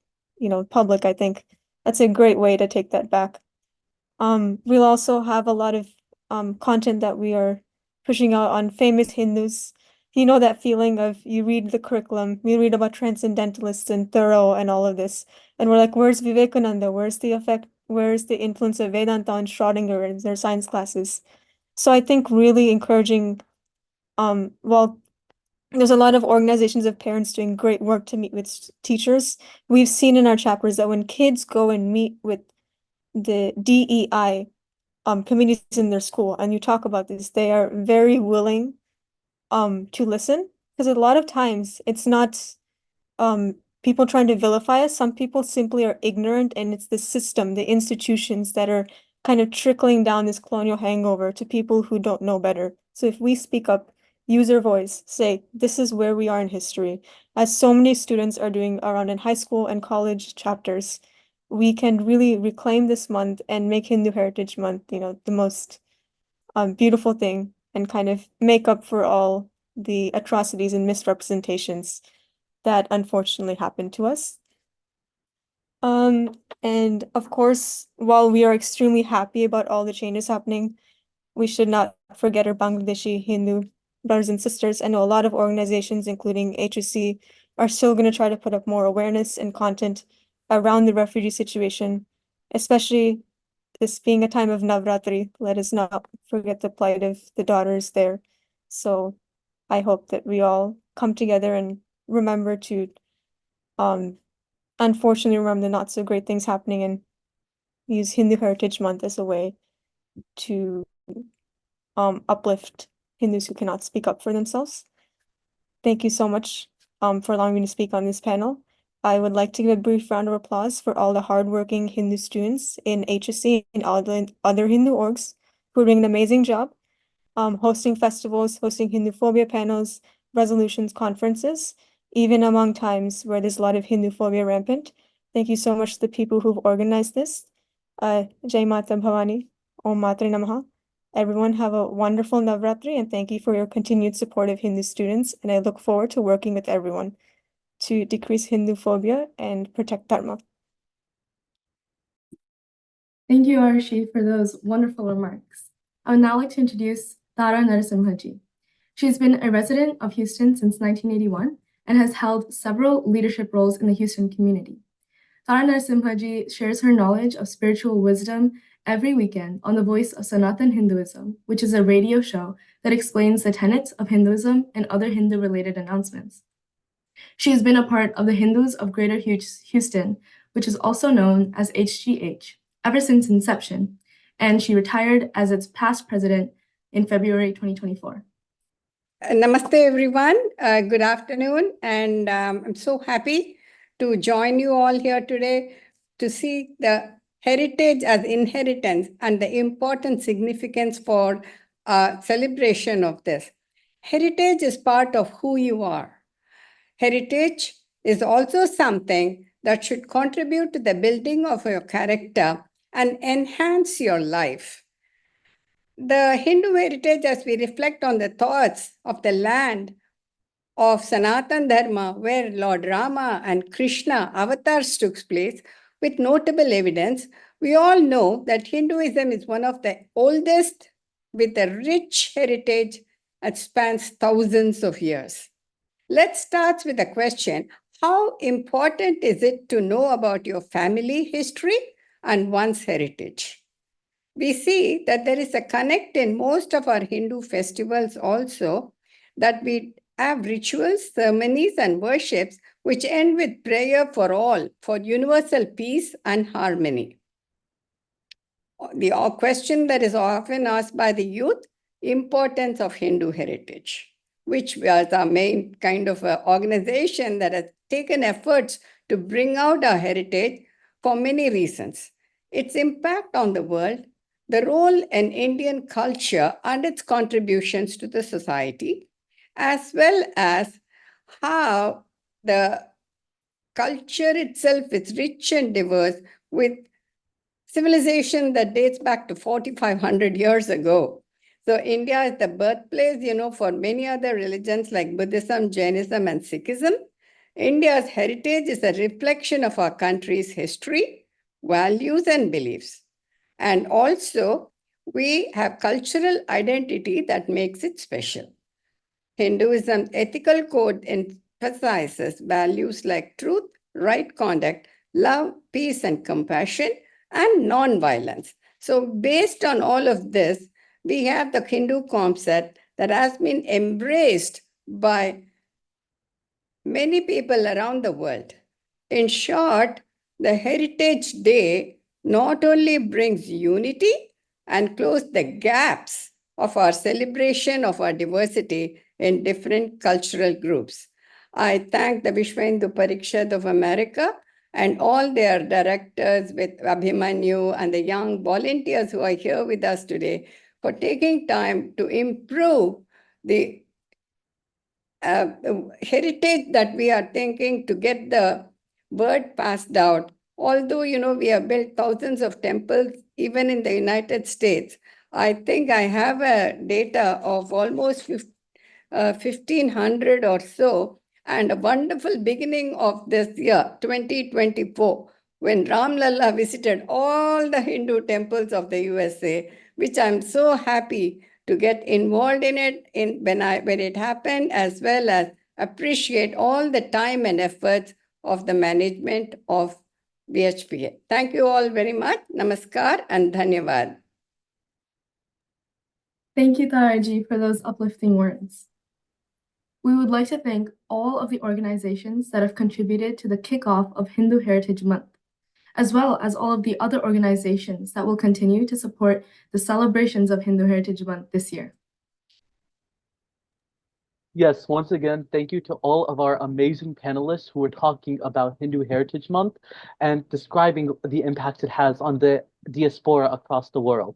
public, I think that's a great way to take that back. We'll also have a lot of content that we are pushing out on famous Hindus. That feeling of you read the curriculum, we read about transcendentalists and Thoreau and all of this, and we're like, where's Vivekananda? Where's the influence of Vedanta on Schrodinger in their science classes? So I think really encouraging, well, there's a lot of organizations of parents doing great work to meet with teachers. We've seen in our chapters that when kids go and meet with the DEI communities in their school and you talk about this, they are very willing to listen, because a lot of times it's not people trying to vilify us. Some people simply are ignorant, and it's the system, the institutions that are kind of trickling down this colonial hangover to people who don't know better. So if we speak up, use your voice, say, this is where we are in history. As so many students are doing around in high school and college chapters, we can really reclaim this month and make Hindu Heritage Month, the most beautiful thing and kind of make up for all the atrocities and misrepresentations that unfortunately happened to us. And of course, while we are extremely happy about all the changes happening, we should not forget our Bangladeshi Hindu brothers and sisters. I know a lot of organizations, including HSC, are still going to try to put up more awareness and content around the refugee situation, especially this being a time of Navratri. Let us not forget the plight of the daughters there. So I hope that we all come together and remember to unfortunately remember the not so great things happening and use Hindu Heritage Month as a way to uplift Hindus who cannot speak up for themselves. Thank you so much for allowing me to speak on this panel. I would like to give a brief round of applause for all the hardworking Hindu students in HSC and other Hindu orgs who are doing an amazing job hosting festivals, hosting Hindu phobia panels, resolutions, conferences, even among times where there's a lot of Hindu phobia rampant. Thank you so much to the people who've organized this. Jai Mata Bhavani, Om Matre Namaha. Everyone have a wonderful Navratri and thank you for your continued support of Hindu students. And I look forward to working with everyone to decrease Hindu phobia and protect Dharma. Thank you, Arshi, for those wonderful remarks. I would now like to introduce Tara Narasimhaji. She's been a resident of Houston since 1981 and has held several leadership roles in the Houston community. Tara Narasimhaji shares her knowledge of spiritual wisdom every weekend on The Voice of Sanatan Hinduism, which is a radio show that explains the tenets of Hinduism and other Hindu-related announcements. She has been a part of the Hindus of Greater Houston, which is also known as HGH, ever since inception, and she retired as its past president in February 2024. Namaste, everyone. Good afternoon. And I'm so happy to join you all here today to see the heritage as inheritance and the important significance for celebration of this. Heritage is part of who you are. Heritage is also something that should contribute to the building of your character and enhance your life. The Hindu heritage, as we reflect on the thoughts of the land of Sanatan Dharma, where Lord Rama and Krishna avatars took place, with notable evidence, we all know that Hinduism is one of the oldest with a rich heritage that spans thousands of years. Let's start with the question, how important is it to know about your family history and one's heritage? We see that there is a connect in most of our Hindu festivals also, that we have rituals, ceremonies, and worships which end with prayer for all, for universal peace and harmony. The question that is often asked by the youth, importance of Hindu heritage, which was our main kind of organization that has taken efforts to bring out our heritage for many reasons. Its impact on the world, the role in Indian culture and its contributions to the society, as well as how the culture itself is rich and diverse with civilization that dates back to 4,500 years ago. So India is the birthplace, for many other religions like Buddhism, Jainism, and Sikhism. India's heritage is a reflection of our country's history, values, and beliefs. And also, we have cultural identity that makes it special. Hinduism's ethical code emphasizes values like truth, right conduct, love, peace, and compassion, and non-violence. So based on all of this, we have the Hindu concept that has been embraced by many people around the world. In short, the Heritage Day not only brings unity and close the gaps of our celebration of our diversity in different cultural groups. I thank the Vishwa Hindu Parikshad of America and all their directors with Abhimanyu and the young volunteers who are here with us today for taking time to improve the heritage that we are thinking to get the word passed out. Although, we have built thousands of temples, even in the United States, I think I have a data of almost 1,500 or so, and a wonderful beginning of this year, 2024, when Ram Lalla visited all the Hindu temples of the USA, which I'm so happy to get involved in it when it happened, as well as appreciate all the time and efforts of the management of VHPA. Thank you all very much. Namaskar and Dhanyavad. Thank you, Taraji, for those uplifting words. We would like to thank all of the organizations that have contributed to the kickoff of Hindu Heritage Month, as well as all of the other organizations that will continue to support the celebrations of Hindu Heritage Month this year. Yes, once again, thank you to all of our amazing panelists who are talking about Hindu Heritage Month and describing the impact it has on the diaspora across the world.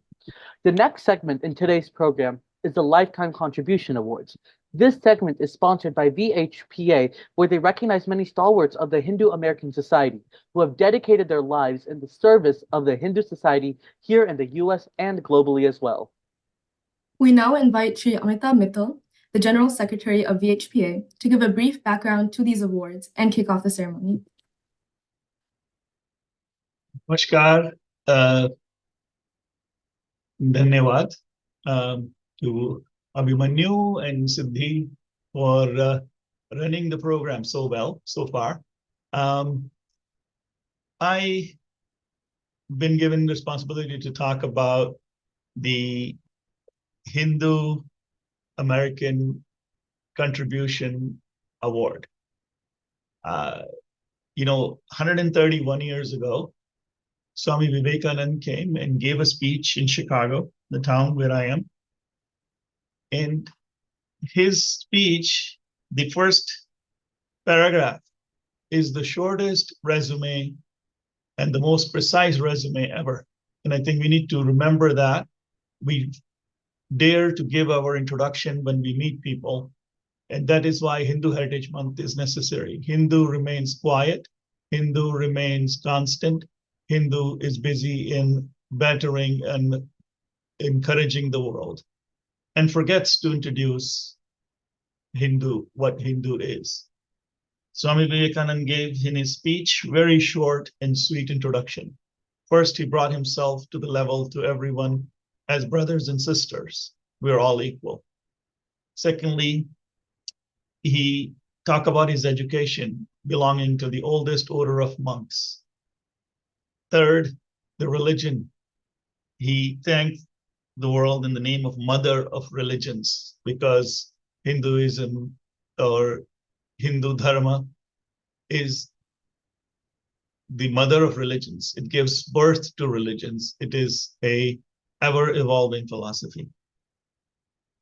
The next segment in today's program is the Lifetime Contribution Awards. This segment is sponsored by VHPA, where they recognize many stalwarts of the Hindu American Society who have dedicated their lives in the service of the Hindu society here in the US and globally as well. We now invite Sri Amitabh Mittal, the General Secretary of VHPA, to give a brief background to these awards and kick off the ceremony. Namaskar. Dhanyavad to Abhimanyu and Siddhi for running the program so well so far. I've been given responsibility to talk about the Hindu American Contribution Award. 131 years ago, Swami Vivekananda came and gave a speech in Chicago, the town where I am. And his speech, the first paragraph, is the shortest resume and the most precise resume ever. And I think we need to remember that. We dare to give our introduction when we meet people. And that is why Hindu Heritage Month is necessary. Hindu remains quiet. Hindu remains constant. Hindu is busy in bettering and encouraging the world and forgets to introduce what Hindu is. Swami Vivekananda gave in his speech very short and sweet introduction. First, he brought himself to the level to everyone as brothers and sisters. We're all equal. Secondly, he talked about his education belonging to the oldest order of monks. Third, the religion. He thanked the world in the name of Mother of Religions, because Hinduism or Hindu Dharma is the mother of religions. It gives birth to religions. It is a ever-evolving philosophy.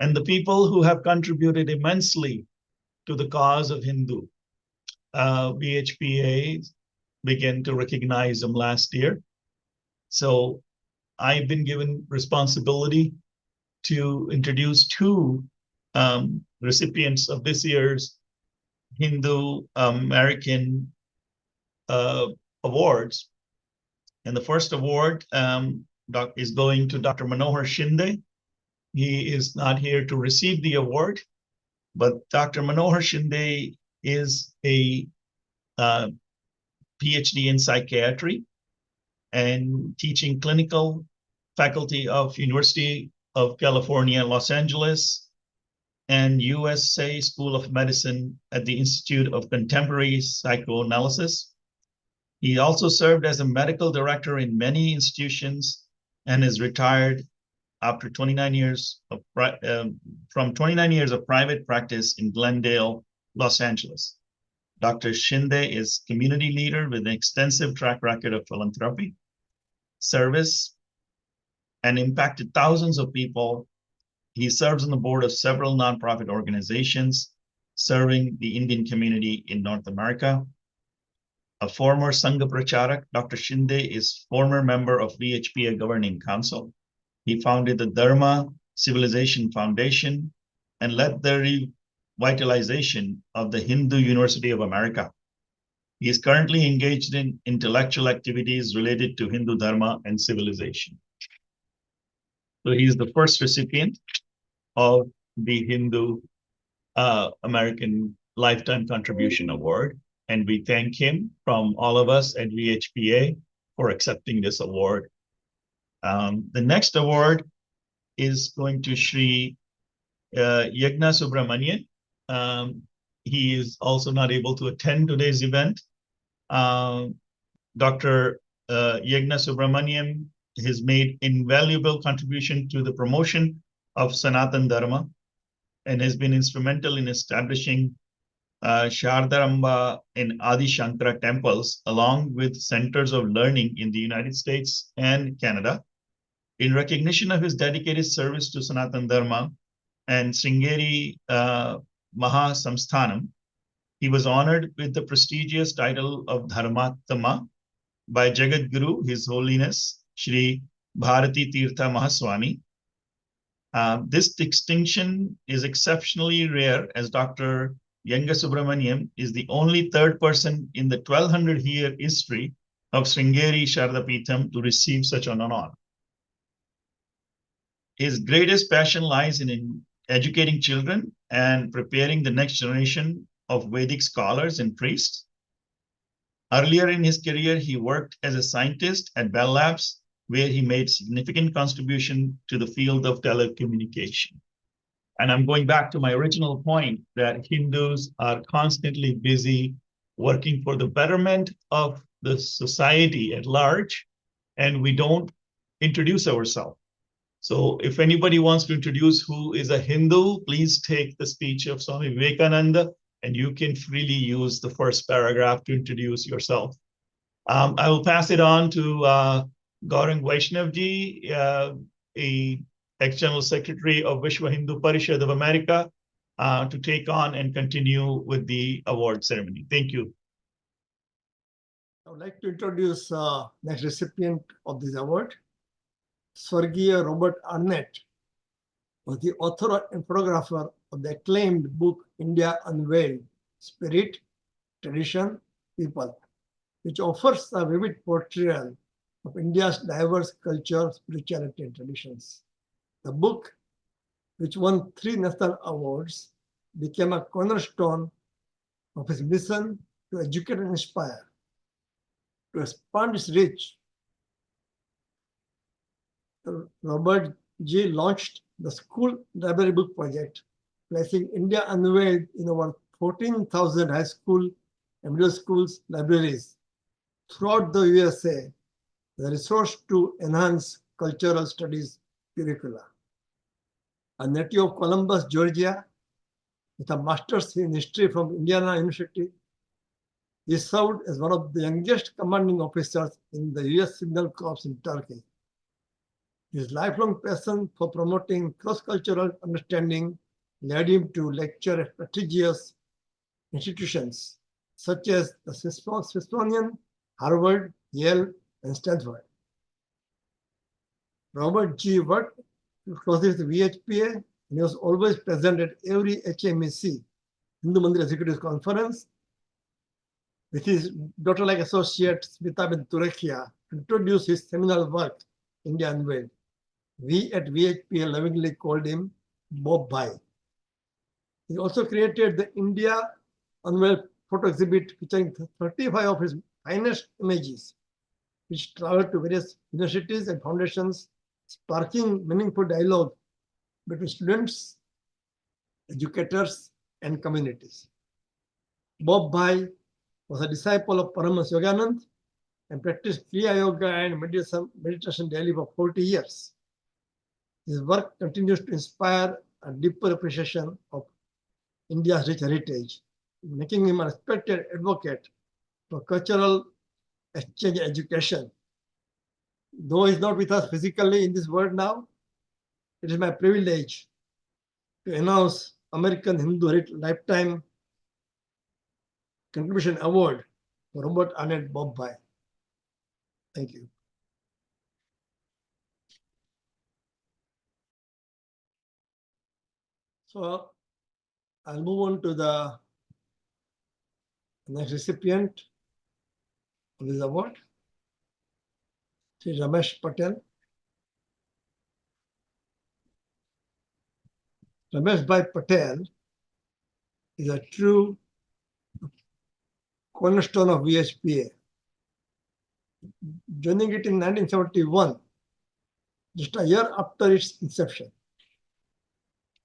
And the people who have contributed immensely to the cause of Hindu, VHPA began to recognize them last year. So I've been given responsibility to introduce two recipients of this year's Hindu American awards. And the first award is going to Dr. Manohar Shinde. He is not here to receive the award, but Dr. Manohar Shinde is a PhD in psychiatry and teaching clinical faculty of University of California, Los Angeles, and USA School of Medicine at the Institute of Contemporary Psychoanalysis. He also served as a medical director in many institutions and is retired after 29 years of from 29 years of private practice in Glendale, Los Angeles. Dr. Shinde is community leader with an extensive track record of philanthropy, service, and impacted thousands of people. He serves on the board of several nonprofit organizations serving the Indian community in North America. A former Sangha Pracharak, Dr. Shinde is former member of VHPA Governing Council. He founded the Dharma Civilization Foundation and led the revitalization of the Hindu University of America. He is currently engaged in intellectual activities related to Hindu Dharma and civilization. So he is the first recipient of the Hindu American Lifetime Contribution Award, and we thank him from all of us at VHPA for accepting this award. The next award is going to Shri Yagna Subramanian. He is also not able to attend today's event. Dr. Yagna Subramanian has made invaluable contribution to the promotion of Sanatan Dharma and has been instrumental in establishing Shardaramba and Adi Shankara temples, along with centers of learning in the United States and Canada. In recognition of his dedicated service to Sanatan Dharma and Sringeri Maha Samsthanam, he was honored with the prestigious title of Dharmatama by Jagat Guru, His Holiness Shri Bharati Tirtha Mahaswami. This distinction is exceptionally rare, as Dr. Yanga Subramaniam is the only third person in the 1200-year history of Sringeri Shardapeetham to receive such an honor. His greatest passion lies in educating children and preparing the next generation of Vedic scholars and priests. Earlier in his career, he worked as a scientist at Bell Labs, where he made significant contribution to the field of telecommunication. And I'm going back to my original point that Hindus are constantly busy working for the betterment of the society at large, and we don't introduce ourselves. So if anybody wants to introduce who is a Hindu, please take the speech of Swami Vivekananda, and you can freely use the first paragraph to introduce yourself. I will pass it on to Gaurang Vaishnavji, a ex-general secretary of Vishwa Hindu Parishad of America, to take on and continue with the award ceremony. Thank you. I would like to introduce next recipient of this award. Swargiya Robert Arnett was the author and photographer of the acclaimed book India Unveiled, Spirit, Tradition, People, which offers a vivid portrayal of India's diverse culture, spirituality, and traditions. The book, which won 3 national awards, became a cornerstone of his mission to educate and inspire. To expand its reach, Robert G. launched the School Library Book Project, placing India Unveiled in over 14,000 high school and middle schools libraries throughout the USA, the resource to enhance cultural studies curricula. A native of Columbus, Georgia, with a master's in history from Indiana University, he served as one of the youngest commanding officers in the US Signal Corps in Turkey. His lifelong passion for promoting cross-cultural understanding led him to lecture at prestigious institutions such as the Smithsonian, Harvard, Yale, and Stanford. Robert G. worked closely with VHPA, and he was always present at every HMEC, Hindu Mandir Executive Conference, with his daughter-like associate Smita Ben Turekia, introduced his seminal work, India Unveiled. We at VHPA lovingly called him Bob Bhai. He also created the India Unveiled photo exhibit featuring 35 of his finest images, which traveled to various universities and foundations, sparking meaningful dialogue between students, educators, and communities. Bob Bhai was a disciple of Paramahansa Yoganand and practiced Kriya Yoga and meditation daily for 40 years. His work continues to inspire a deeper appreciation of India's rich heritage, making him a respected advocate for cultural exchange and education. Though he's not with us physically in this world now, it is my privilege to announce American Hindu Lifetime Contribution Award for Robert Arnett Bob Bhai. Thank you. So I'll move on to the next recipient of this award, Sri Ramesh Patel. Ramesh Bhai Patel is a true cornerstone of VHPA. Joining it in 1971, just a year after its inception.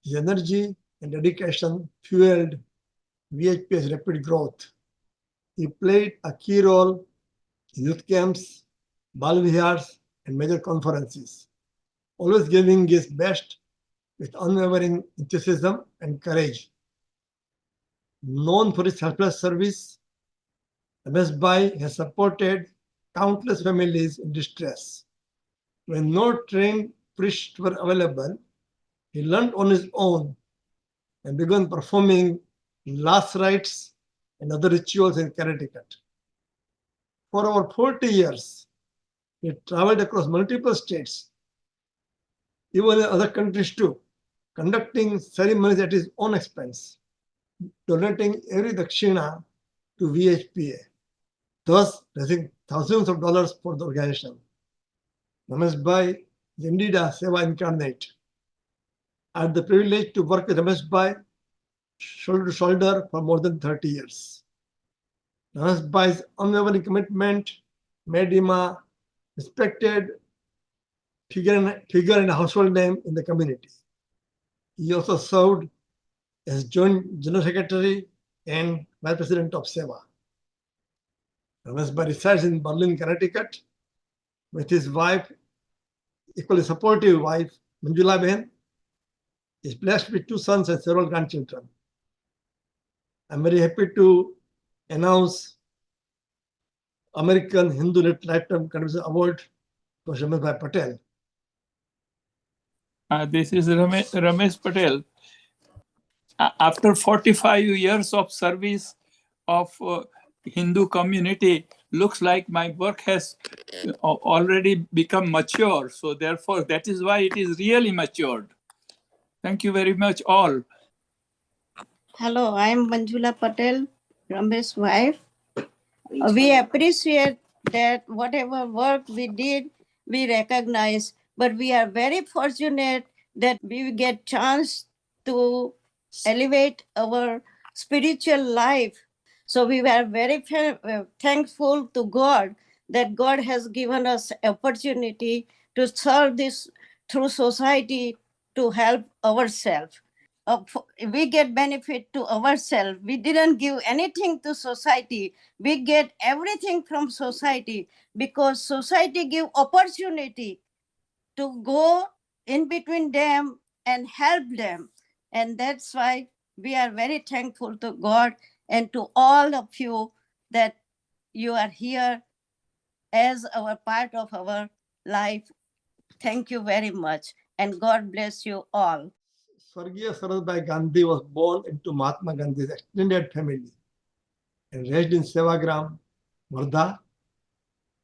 His energy and dedication fueled VHPA's rapid growth. He played a key role in youth camps, bal vihars, and major conferences, always giving his best with unwavering enthusiasm and courage. Known for his selfless service, Ramesh Bhai has supported countless families in distress. When no trained priests were available, he learned on his own and began performing last rites and other rituals in Connecticut. For over 40 years, he traveled across multiple states, even in other countries too, conducting ceremonies at his own expense, donating every dakshina to VHPA, thus raising thousands of dollars for the organization. Ramesh Bhai is indeed a Seva incarnate. I had the privilege to work with Ramesh Bhai shoulder to shoulder for more than 30 years. Ramesh Bhai's unwavering commitment made him a respected figure and a household name in the community. He also served as Joint General Secretary and Vice President of Seva. Ramesh Bhai resides in Berlin, Connecticut, with his wife, equally supportive wife, Manjula Behan. He is blessed with 2 sons and several grandchildren. I'm very happy to announce American Hindu Lifetime Contribution Award for Ramesh Bhai Patel. This is Ramesh Patel. After 45 years of service of Hindu community, looks like my work has already become mature. So therefore, that is why it is really matured. Thank you very much all. Hello, I am Manjula Patel, Ramesh's wife. We appreciate that whatever work we did, we recognize, but we are very fortunate that we get chance to elevate our spiritual life. So we were very thankful to God that God has given us opportunity to serve this through society to help ourselves. We get benefit to ourselves. We didn't give anything to society. We get everything from society because society give opportunity to go in between them and help them. And that's why we are very thankful to God and to all of you that you are here as our part of our life. Thank you very much. And God bless you all. Swargiya Sarojbhai Gandhi was born into Mahatma Gandhi's extended family and raised in Sevagram, Wardha,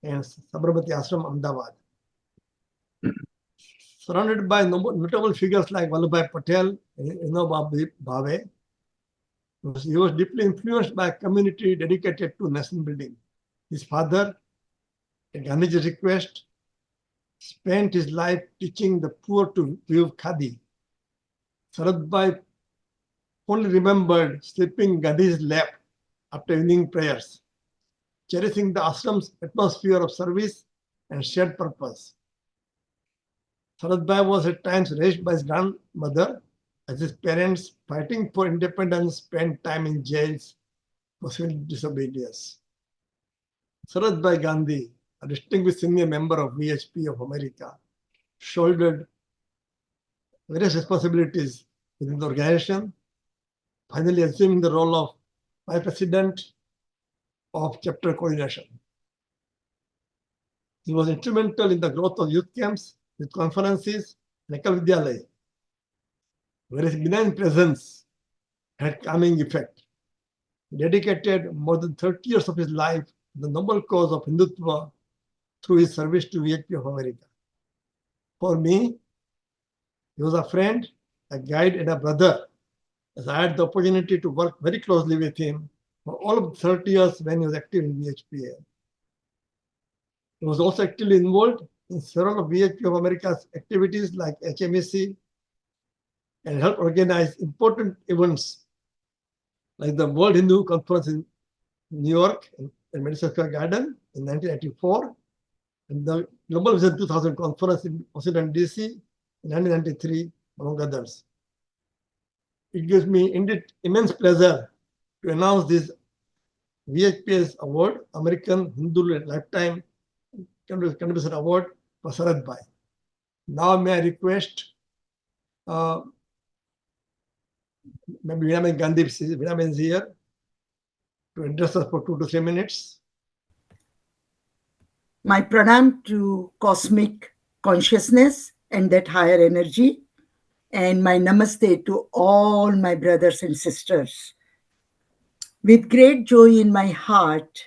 and Sabarmati Ashram, Ahmedabad. Surrounded by notable figures like Vallabhbhai Patel and Vinoba Bhave, he was deeply influenced by a community dedicated to nation building. His father, at Gandhiji's request, spent his life teaching the poor to weave khadi. Sarodbhai only remembered sleeping in Gandhi's lap after evening prayers, cherishing the ashram's atmosphere of service and shared purpose. Sarodbhai was at times raised by his grandmother, as his parents, fighting for independence, spent time in jails for civil disobedience. Sarodbhai Gandhi, a distinguished senior member of VHP of America, shouldered various responsibilities within the organization, finally assuming the role of Vice President of Chapter Coordination. He was instrumental in the growth of youth camps, youth conferences, and Ekal Vidyalaya, where his benign presence had calming effect. He dedicated more than 30 years of his life to the noble cause of Hindutva through his service to VHP of America. For me, he was a friend, a guide, and a brother, as I had the opportunity to work very closely with him for all of 30 years when he was active in VHPA. He was also actively involved in several of VHP of America's activities like HMEC and helped organize important events like the World Hindu Conference in New York in Madison Square Garden in 1994 and the Global Vision 2000 Conference in Washington, D.C. in 1993, among others. It gives me indeed immense pleasure to announce this VHPS Award, American Hindu Lifetime Contribution Award for Sharad Bhai. Now may I request maybe Veena Gandhi is here to address us for 2 to 3 minutes. My pranam to cosmic consciousness and that higher energy, and my namaste to all my brothers and sisters. With great joy in my heart,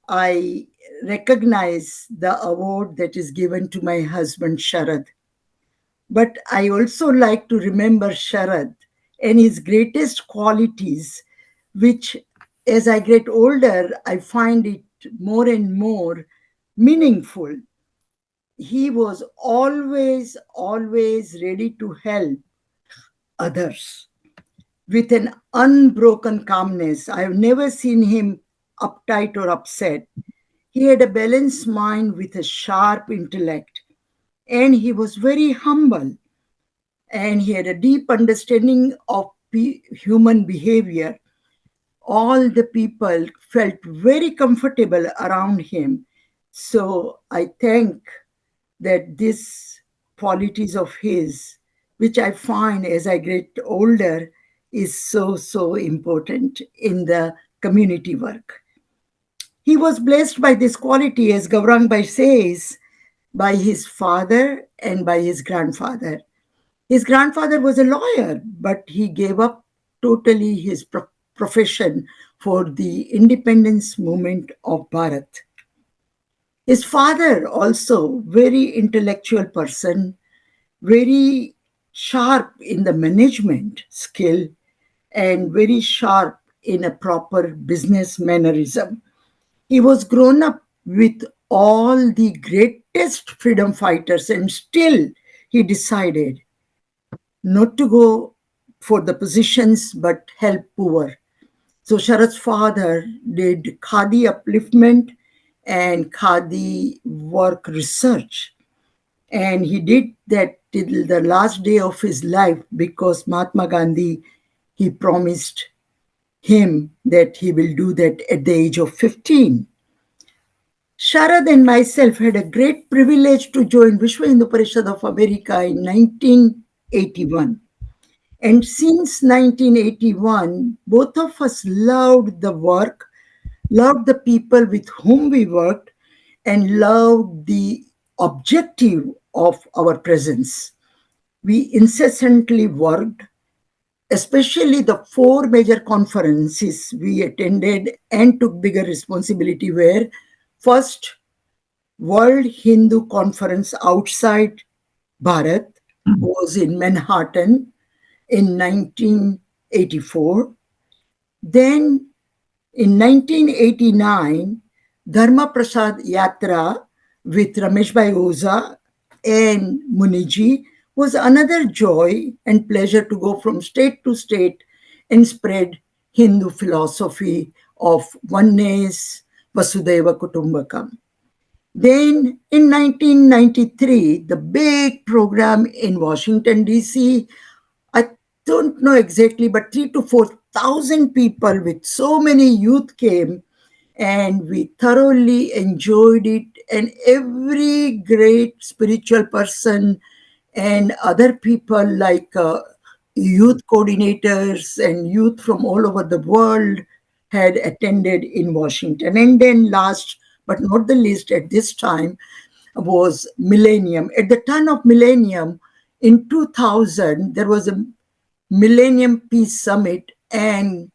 I recognize the award that is given to my husband Sharad. But I also like to remember Sharad and his greatest qualities, which as I get older, I find it more and more meaningful. He was always ready to help others with an unbroken calmness. I have never seen him uptight or upset. He had a balanced mind with a sharp intellect, and he was very humble, and he had a deep understanding of human behavior. All the people felt very comfortable around him. So I think that these qualities of his, which I find as I get older, is so important in the community work. He was blessed by this quality, as Gaurang Bhai says, by his father and by his grandfather. His grandfather was a lawyer, but he gave up totally his profession for the independence movement of Bharat. His father also very intellectual person, very sharp in the management skill and very sharp in a proper business mannerism. He was grown up with all the greatest freedom fighters, and still he decided not to go for the positions but help poor. So Sharad's father did Khadi upliftment and Khadi work research. And he did that till the last day of his life because Mahatma Gandhi, he promised him that he will do that at the age of 15. Sharad and myself had a great privilege to join Vishwa Hindu Parishad of America in 1981. And since 1981, both of us loved the work, loved the people with whom we worked, and loved the objective of our presence. We incessantly worked, especially the 4 major conferences we attended and took bigger responsibility were first, World Hindu Conference outside Bharat was in Manhattan in 1984. Then in 1989, Dharma Prasad Yatra with Ramesh Bhai Oza and Muniji was another joy and pleasure to go from state to state and spread Hindu philosophy of oneness, Vasudhaiva Kutumbakam. Then in 1993, the big program in Washington, D.C., I don't know exactly, but 3,000 to 4,000 people with so many youth came, and we thoroughly enjoyed it. And every great spiritual person and other people like youth coordinators and youth from all over the world had attended in Washington. And then last but not the least at this time was Millennium. At the turn of Millennium in 2000, there was a Millennium Peace Summit, and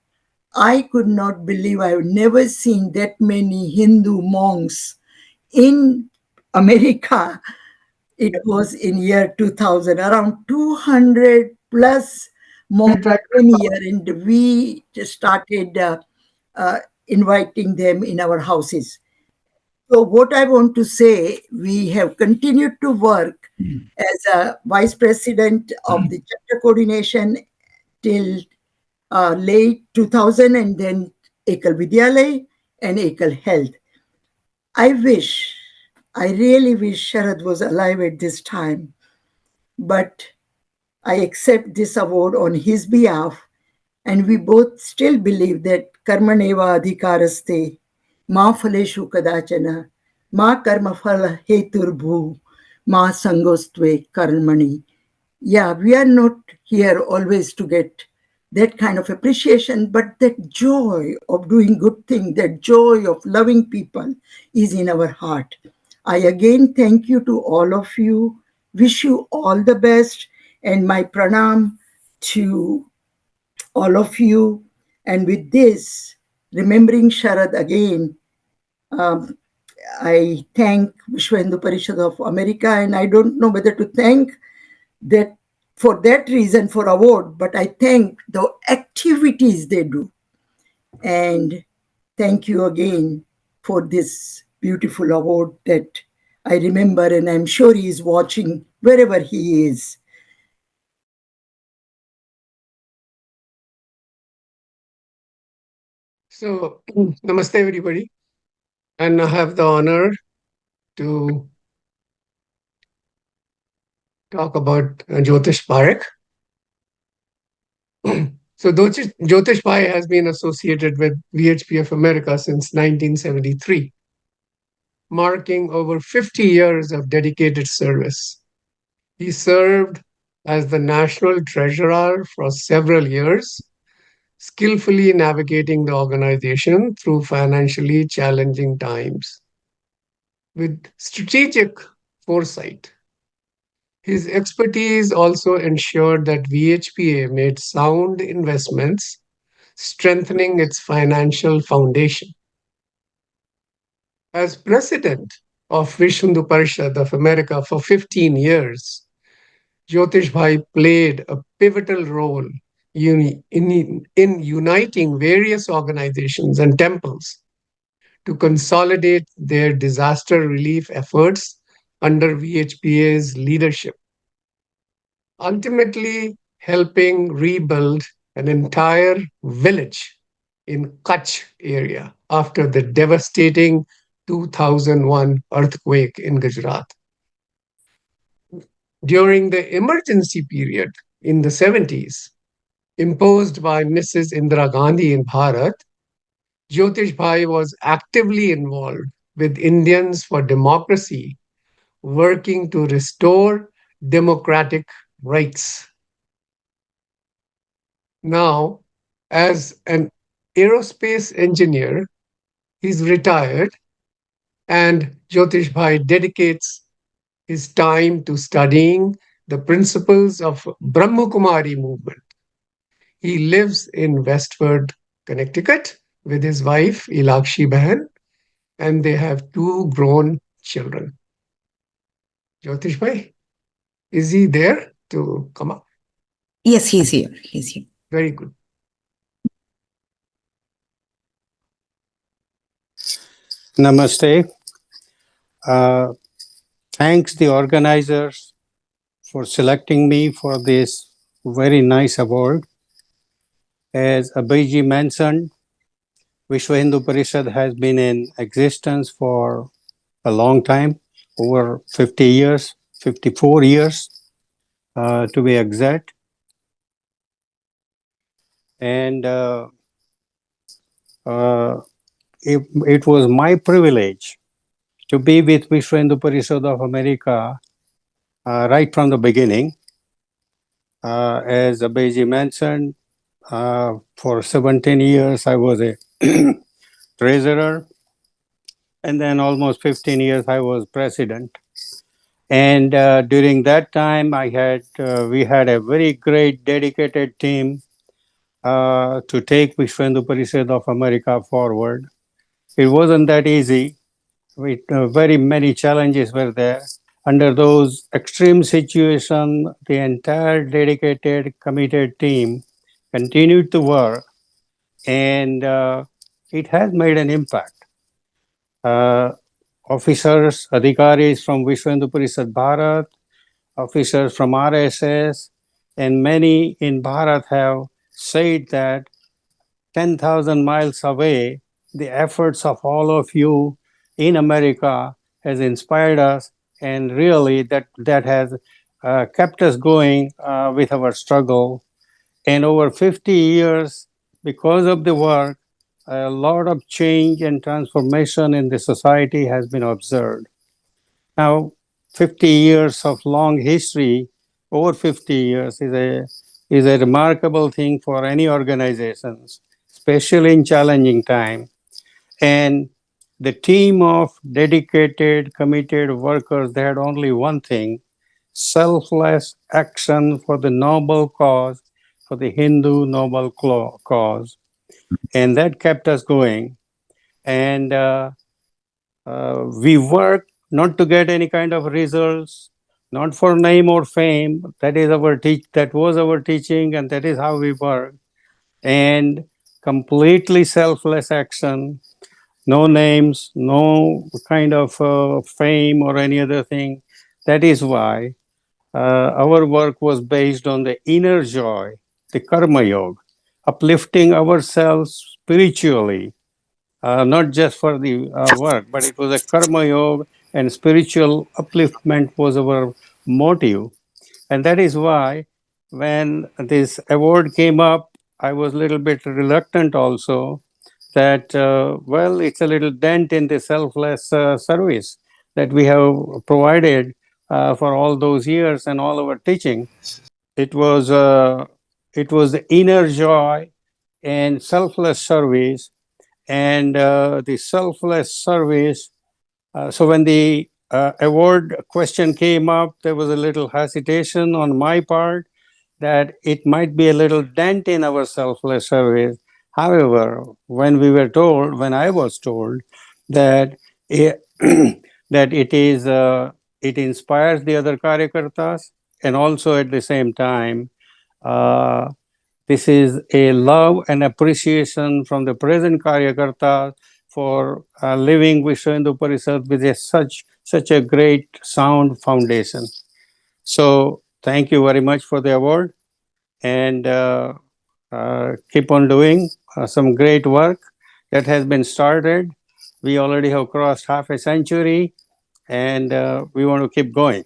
I could not believe I've never seen that many Hindu monks in America. It was in year 2000, around 200 plus more than 1 year, and we just started uh, inviting them in our houses. So, what I want to say, we have continued to work as a vice president of the chapter coordination till late 2000, and then Ekal Vidyalay and Ekal Health. I wish, I really wish Sharad was alive at this time, but I accept this award on his behalf, and we both still believe that Karmaneva Adhikaraste, Ma Phaleshu Kadachana, Ma Karma Phala Heturbhu, Ma Sangostve Karmani. Yeah, we are not here always to get that kind of appreciation, but that joy of doing good things, that joy of loving people is in our heart. I again thank you to all of you, wish you all the best, and my pranam to all of you. And with this, remembering Sharad again, um, I thank Vishwa Hindu Parishad of America, and I don't know whether to thank that for that reason for award, but I thank the activities they do. And thank you again for this beautiful award that I remember, and I'm sure he is watching wherever he is. So, namaste everybody, and I have the honor to talk about Jyotish Parekh. So, Jyotish Pai has been associated with VHP of America since 1973, marking over 50 years of dedicated service. He served as the national treasurer for several years, skillfully navigating the organization through financially challenging times. With strategic foresight, his expertise also ensured that VHPA made sound investments, strengthening its financial foundation. As president of Vishnu Parishad of America for 15 years, Jyotish Bhai played a pivotal role in uniting various organizations and temples to consolidate their disaster relief efforts under VHPA's leadership, ultimately helping rebuild an entire village in Kutch area after the devastating 2001 earthquake in Gujarat. During the emergency period in the 70s, imposed by Mrs. Indira Gandhi in Bharat, Jyotish Bhai was actively involved with Indians for Democracy, working to restore democratic rights. Now, as an aerospace engineer, he's retired, and Jyotish Bhai dedicates his time to studying the principles of Brahma Kumari movement. He lives in Westford, Connecticut with his wife, Ilakshi Behan, and they have two grown children. Jyotish Bhai, is he there to come up? Yes, he's here. He's here. Very good. Namaste. Thanks the organizers for selecting me for this very nice award. As Abhijit mentioned, Vishwa Hindu Parishad has been in existence for a long time, over 50 years, 54 years to be exact. And it was my privilege to be with Vishwa Hindu Parishad of America right from the beginning. As Abhijit mentioned, for 17 years I was a treasurer, and then almost 15 years I was president. And during that time, we had a very great dedicated team to take Vishwa Hindu Parishad of America forward. It wasn't that easy. Very many challenges were there, Under those extreme situations, the entire dedicated, committed team continued to work, and it has made an impact. Uh, Officers, adhikaris from Vishwa Hindu Parishad Bharat, officers from RSS, and many in Bharat have said that 10,000 miles away, the efforts of all of you in America has inspired us, and really that has kept us going with our struggle. And over 50 years, because of the work, a lot of change and transformation in the society has been observed. Now, 50 years of long history, over 50 years is a remarkable thing for any organizations, especially in challenging time. And the team of dedicated, committed workers, they had only one thing: selfless action for the noble cause, for the Hindu noble cause. And that kept us going. And we work not to get any kind of results, not for name or fame. That is our that was our teaching, and that is how we work. And completely selfless action, no names, no kind of fame or any other thing. That is why our work was based on the inner joy, the karma yoga, uplifting ourselves spiritually, not just for the work, but it was a karma yoga, and spiritual upliftment was our motive. And that is why when this award came up, I was a little bit reluctant also that, well, it's a little dent in the selfless service that we have provided for all those years and all our teaching. It was, it was the inner joy and selfless service, and the selfless service. So when the award question came up, there was a little hesitation on my part that it might be a little dent in our selfless service. However, when I was told that it, that it is, it inspires the other karyakartas, and also at the same time, uh, this is a love and appreciation from the present karyakartas for living Vishwa Hindu Parishad with such a great sound foundation. So thank you very much for the award, and keep on doing some great work that has been started. We already have crossed half a century, and we want to keep going.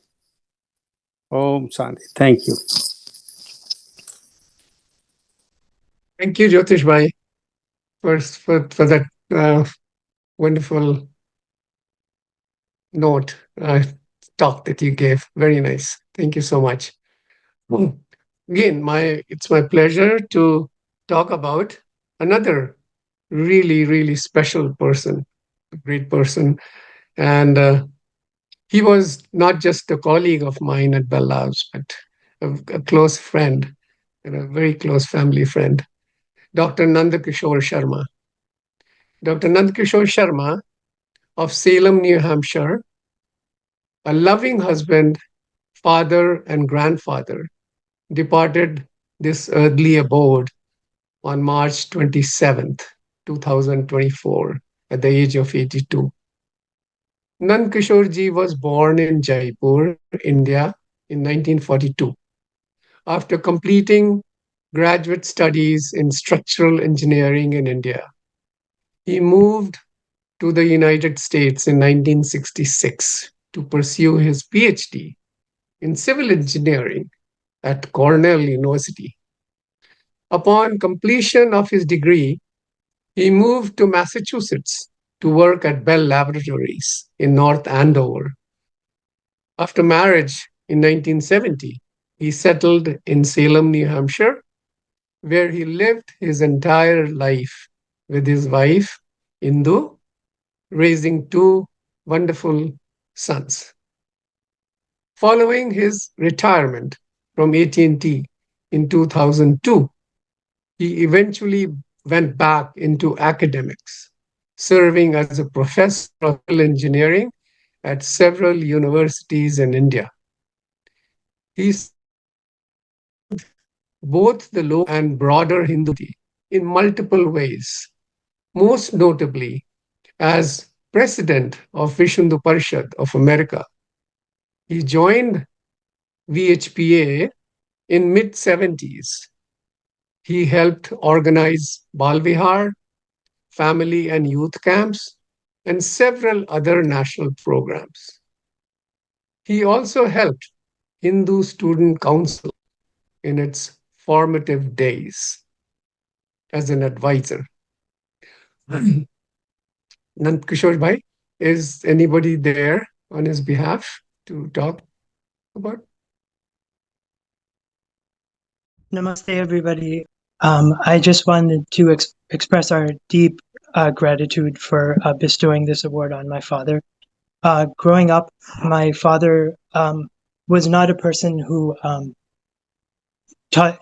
Om Shanti. Thank you. Thank you, Jyotish Bhai, for that wonderful note, talk that you gave. Very nice. Thank you so much. Again, it's my pleasure to talk about another really special person, a great person. And he was not just a colleague of mine at Bell Labs, but a close friend and a very close family friend, Dr. Nandakishore Sharma. Dr. Nandakishore Sharma of Salem, New Hampshire, a loving husband, father, and grandfather, departed this earthly abode on March 27th, 2024, at the age of 82. Nand Kishore ji was born in Jaipur, India in 1942. After completing graduate studies in structural engineering in India, he moved to the United States in 1966 to pursue his PhD in civil engineering at Cornell University. Upon completion of his degree, he moved to Massachusetts to work at Bell Laboratories in North Andover. After marriage in 1970, he settled in Salem, New Hampshire, where he lived his entire life with his wife, Indu, raising two wonderful sons. Following his retirement from AT&T in 2002, he eventually went back into academics, serving as a professor of civil engineering at several universities in India. He both the local and broader Hindu in multiple ways, most notably as president of Vishnu Parishad of America. He joined VHPA in mid 70s. He helped organize Balvihar, family and youth camps, and several other national programs. He also helped Hindu Student Council in its formative days as an advisor. Nand Kishore Bhai, is anybody there on his behalf to talk about? Namaste, everybody. I just wanted to express our deep gratitude for bestowing this award on my father. Growing up, my father was not a person who taught,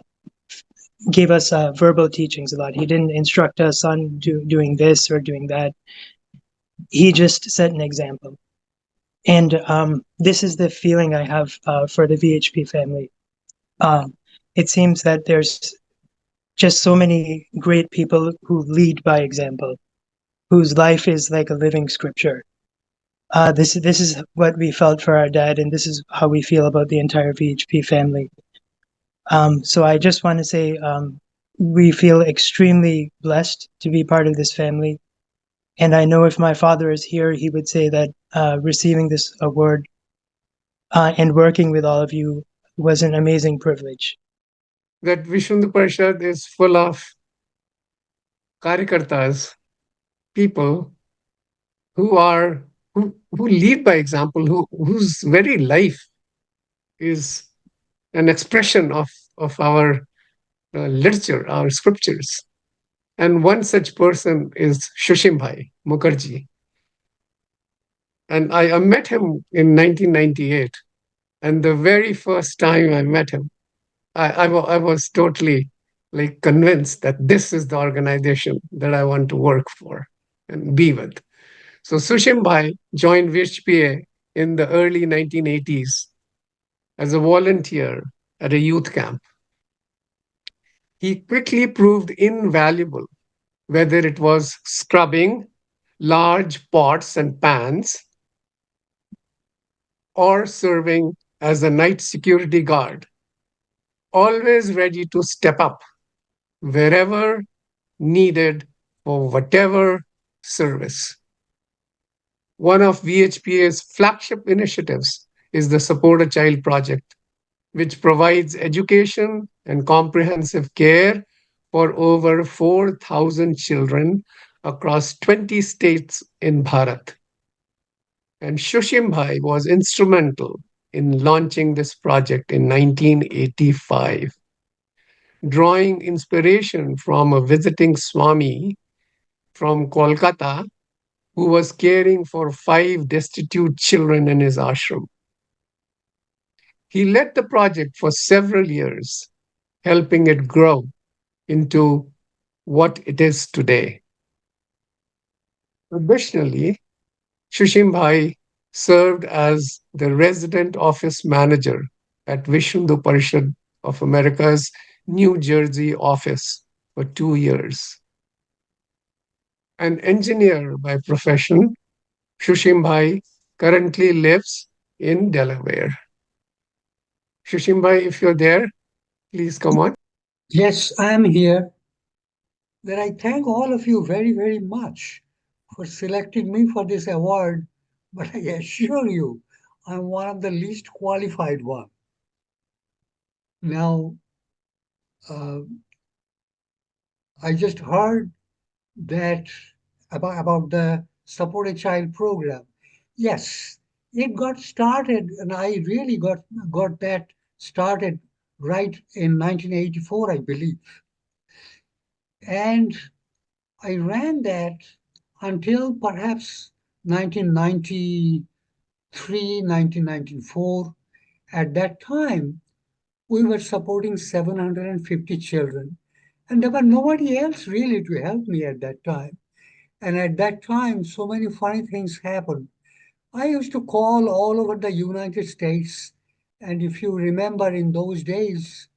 gave us verbal teachings a lot. He didn't instruct us on doing this or doing that. He just set an example. And this is the feeling I have for the VHP family. It seems that there's just so many great people who lead by example, whose life is like a living scripture. This is what we felt for our dad, and this is how we feel about the entire VHP family. So I just want to say we feel extremely blessed to be part of this family. And I know if my father is here, he would say that receiving this award and working with all of you was an amazing privilege. That Vishnu Parishad is full of karyakartas, people who lead by example, whose very life is an expression of our literature, our scriptures. And one such person is Shushim Bhai Mukherjee. And I met him in 1998. And the very first time I met him, I was totally like convinced that this is the organization that I want to work for and be with. So Sushim Bhai joined VHPA in the early 1980s as a volunteer at a youth camp. He quickly proved invaluable, whether it was scrubbing large pots and pans or serving as a night security guard, always ready to step up wherever needed for whatever service. One of VHPA's flagship initiatives is the Support a Child project, which provides education and comprehensive care for over 4,000 children across 20 states in Bharat. And Shushim Bhai was instrumental in launching this project in 1985, drawing inspiration from a visiting Swami from Kolkata who was caring for 5 destitute children in his ashram. He led the project for several years, helping it grow into what it is today. Additionally, Shushim Bhai served as the resident office manager at Vishnu Parishad of America's New Jersey office for 2 years. An engineer by profession, Shushim Bhai currently lives in Delaware. Shushim Bhai, if you're there, please come on. Yes, I am here. That I thank all of you very, very much for selecting me for this award, but I assure you, I'm one of the least qualified one. Now, uh, I just heard that about the Support a Child program. Yes, it got started, and I really got that started right in 1984, I believe. And I ran that until perhaps 1993, 1994. At that time, we were supporting 750 children, and there was nobody else really to help me at that time. And at that time, so many funny things happened. I used to call all over the United States, and if you remember in those days,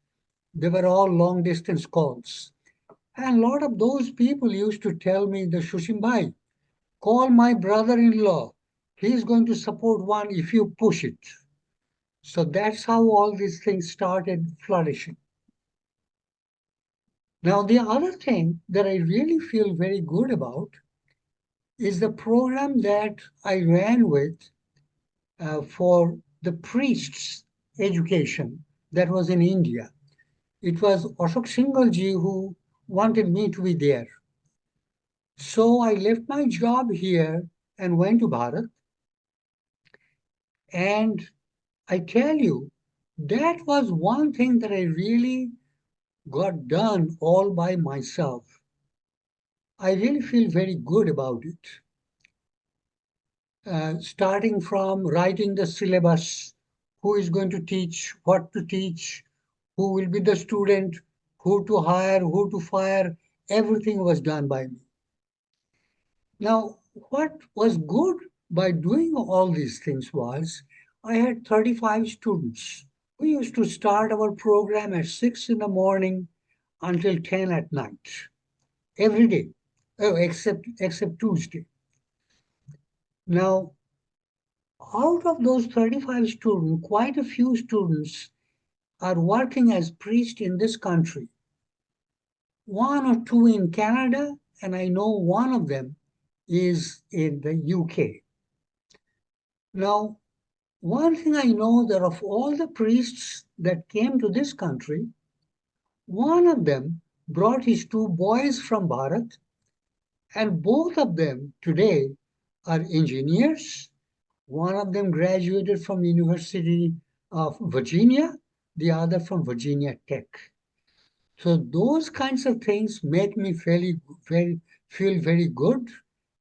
they were all long distance calls. And a lot of those people used to tell me, the Shushimbai, call my brother in law. He's going to support one if you push it. So that's how all these things started flourishing. Now, the other thing that I really feel very good about is the program that I ran with for the priests' education that was in India. It was Ashok Singhal who wanted me to be there. So I left my job here and went to Bharat. And I tell you, that was one thing that I really got done all by myself. I really feel very good about it. Starting from writing the syllabus, who is going to teach, what to teach, who will be the student, who to hire, who to fire, everything was done by me. Now, what was good by doing all these things was I had 35 students. We used to start our program at 6 in the morning until 10 at night, every day, except Tuesday. Now, out of those 35 students, quite a few students are working as priests in this country. One or two in Canada, and I know one of them is in the UK. Now, one thing I know that of all the priests that came to this country, one of them brought his two boys from Bharat, and both of them today are engineers. One of them graduated from University of Virginia, the other from Virginia Tech. So those kinds of things make me feel very good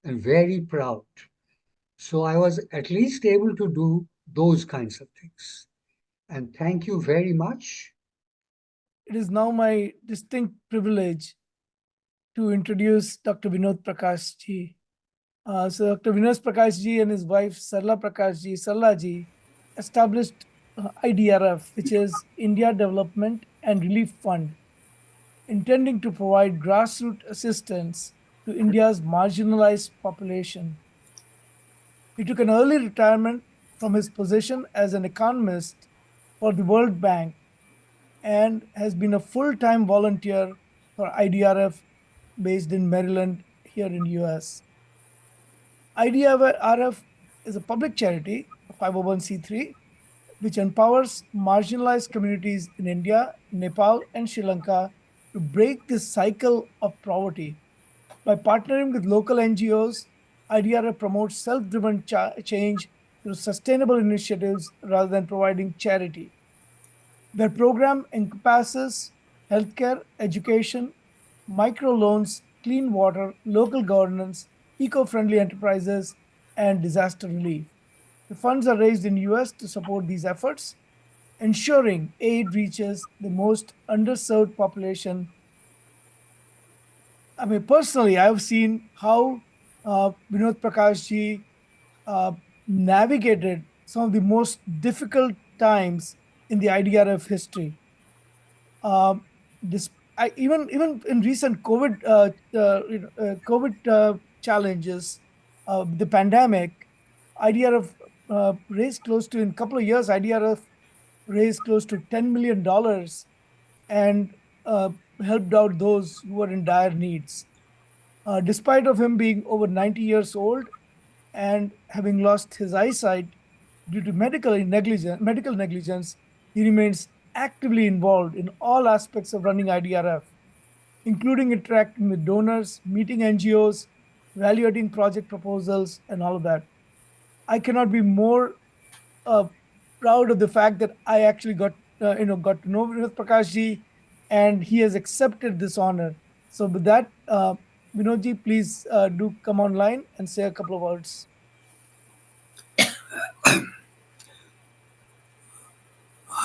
and very proud. So I was at least able to do those kinds of things. And thank you very much. It is now my distinct privilege to introduce Dr. Vinod Prakash ji. So Dr. Vinod Prakash ji and his wife Sarla Prakash ji, Sarla ji, established IDRF, which is India Development and Relief Fund, intending to provide grassroots assistance to India's marginalized population. He took an early retirement from his position as an economist for the World Bank and has been a full-time volunteer for IDRF based in Maryland here in US. IDRF is a public charity, 501c3, which empowers marginalized communities in India, Nepal, and Sri Lanka to break this cycle of poverty. By partnering with local NGOs, IDRF promotes self-driven change through sustainable initiatives rather than providing charity. Their program encompasses healthcare, education, microloans, clean water, local governance, eco-friendly enterprises, and disaster relief. The funds are raised in US to support these efforts, ensuring aid reaches the most underserved population. I mean, personally, I've seen how Vinod Prakash ji navigated some of the most difficult times in the IDRF history. This, even in recent COVID challenges, the pandemic, IDRF raised close to in a couple of years. IDRF raised close to $10 million and helped out those who were in dire needs. Despite of him being over 90 years old and having lost his eyesight due to medical negligence, he remains actively involved in all aspects of running IDRF, including interacting with donors, meeting NGOs, evaluating project proposals, and all of that. I cannot be more uh, proud of the fact that I actually got to know Vinod Prakash ji, and he has accepted this honor. So with that, Vinod ji, please do come online and say a couple of words.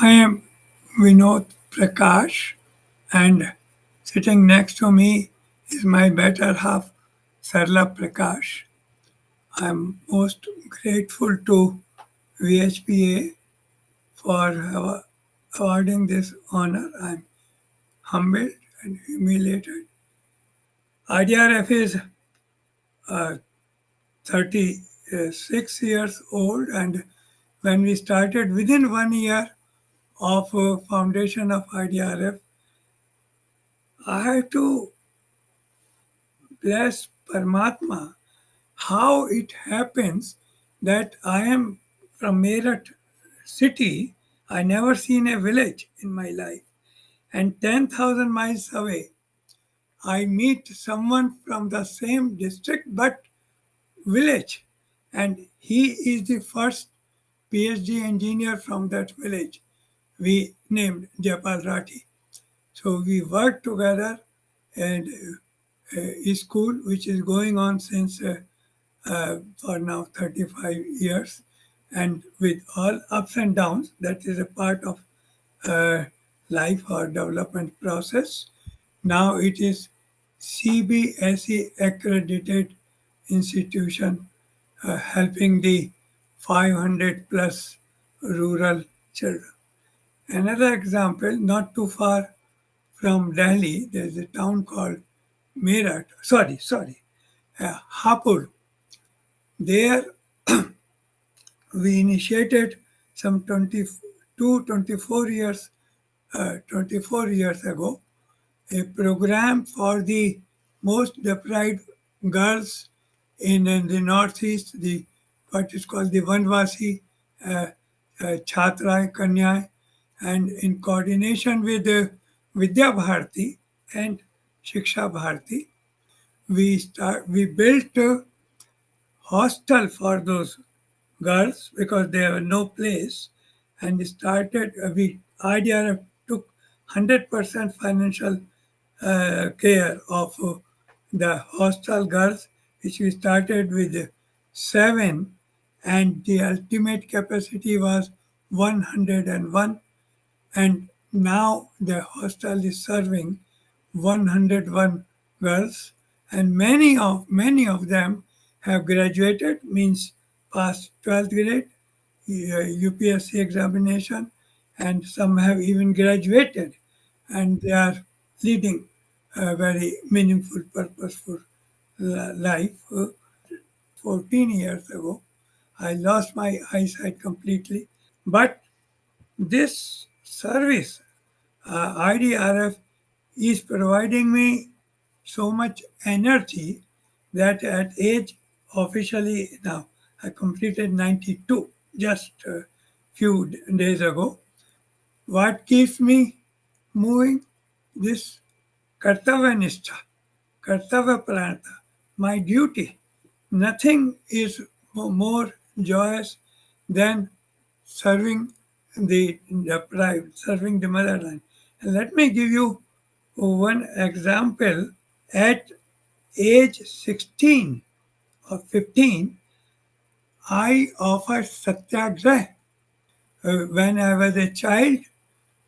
I am Vinod Prakash, and sitting next to me is my better half, Sarla Prakash. I'm most grateful to VHPA for awarding this honor. I'm humbled and humiliated. IDRF is 36 years old, and when we started within 1 year of foundation of IDRF, I had to bless Paramatma how it happens that I am from Meerut city. I never seen a village in my life, and 10,000 miles away I meet someone from the same district but village, and he is the first PhD engineer from that village. We named Japal Rati. So we worked together, and a school which is going on since for now 35 years, and with all ups and downs, that is a part of uh, life or development process. Now it is CBSE accredited institution helping the 500 plus rural children. Another example, not too far from Delhi, there's a town called Hapur. There we initiated some 24 years ago, a program for the most deprived girls in the northeast, the what is called the Vanvasi Chhatrai Kanyai, and in coordination with Vidya Bharati and Shiksha Bharati, we built a hostel for those girls because there were no place, and started we idea took 100% financial care of the hostel girls, which we started with seven, and the ultimate capacity was 101, and now the hostel is serving 101 girls, and many of them have graduated, means passed 12th grade UPSC examination, and some have even graduated, and they are leading a very meaningful, purposeful life. 14 years ago, I lost my eyesight completely, but this service, IDRF, is providing me so much energy that at age officially now I completed 92 just a few days ago. What keeps me moving? This kartavya nishtha, kartavya pranata, my duty. Nothing is more joyous than serving the deprived, serving the motherland. And let me give you one example. At age 16 or 15, I offered satyagrah. When I was a child,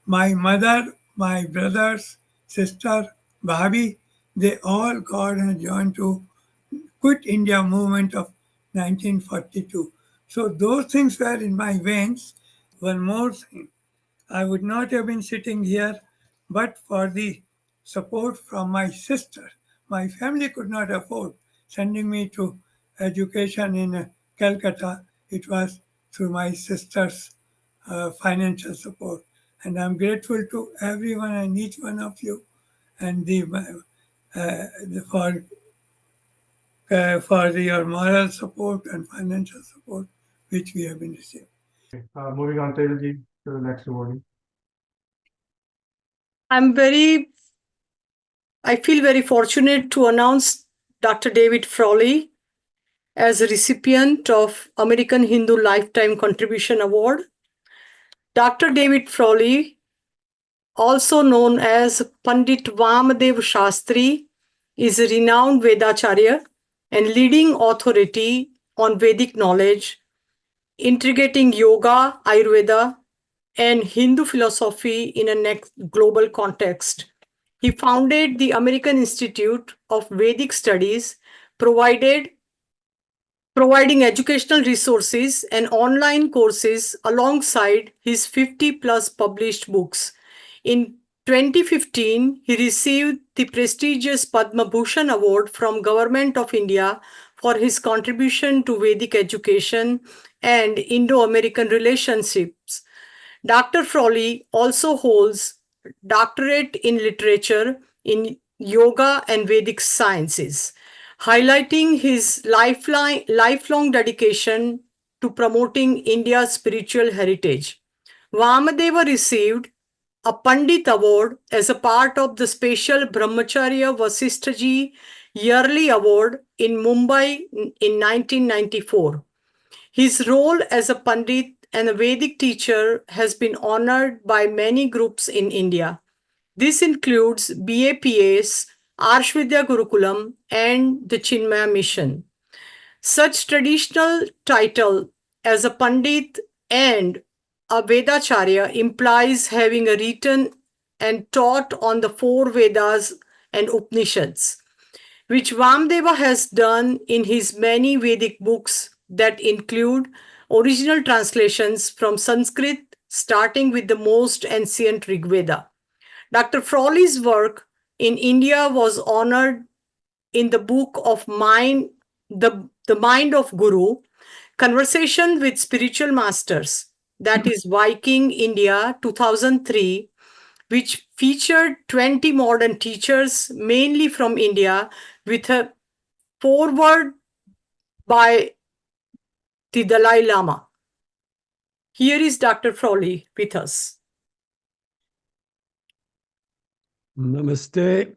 my mother, my brothers, sister, Bhabi, they all got and joined to Quit India movement of 1942. So those things were in my veins. One more thing, I would not have been sitting here but for the support from my sister. My family could not afford sending me to education in Calcutta. It was through my sister's financial support. And I'm grateful to everyone and each one of you and for your moral support and financial support which we have been receiving. Moving on, Tejalji, to the next awardee. I feel very fortunate to announce Dr. David Frawley as a recipient of American Hindu Lifetime Contribution Award. Dr. David Frawley, also known as Pandit Vamadev Shastri, is a renowned Vedacharya and leading authority on Vedic knowledge, integrating yoga, Ayurveda, and Hindu philosophy in a next global context. He founded the American Institute of Vedic Studies, provided providing educational resources and online courses alongside his 50 plus published books. In 2015, he received the prestigious Padma Bhushan Award from Government of India for his contribution to Vedic education and Indo-American relationships. Dr. Frawley also holds doctorate in literature in yoga and Vedic sciences, highlighting his lifelong dedication to promoting India's spiritual heritage. Vamadeva received a Pandit Award as a part of the special Brahmacharya Vasishthaji Yearly Award in Mumbai in 1994. His role as a Pandit and a Vedic teacher has been honored by many groups in India. This includes BAPS, Arshvidya Gurukulam, and the Chinmaya Mission. Such traditional title as a Pandit and a Vedacharya implies having a written and taught on the four Vedas and Upanishads, which Vamdeva has done in his many Vedic books that include original translations from Sanskrit, starting with the most ancient Rig Veda. Dr. Frawley's work in India was honored in the book of Mind, the Mind of Guru, Conversation with Spiritual Masters, that is Viking India 2003, which featured 20 modern teachers, mainly from India, with a foreword by the Dalai Lama. Here is Dr. Frawley with us. Namaste,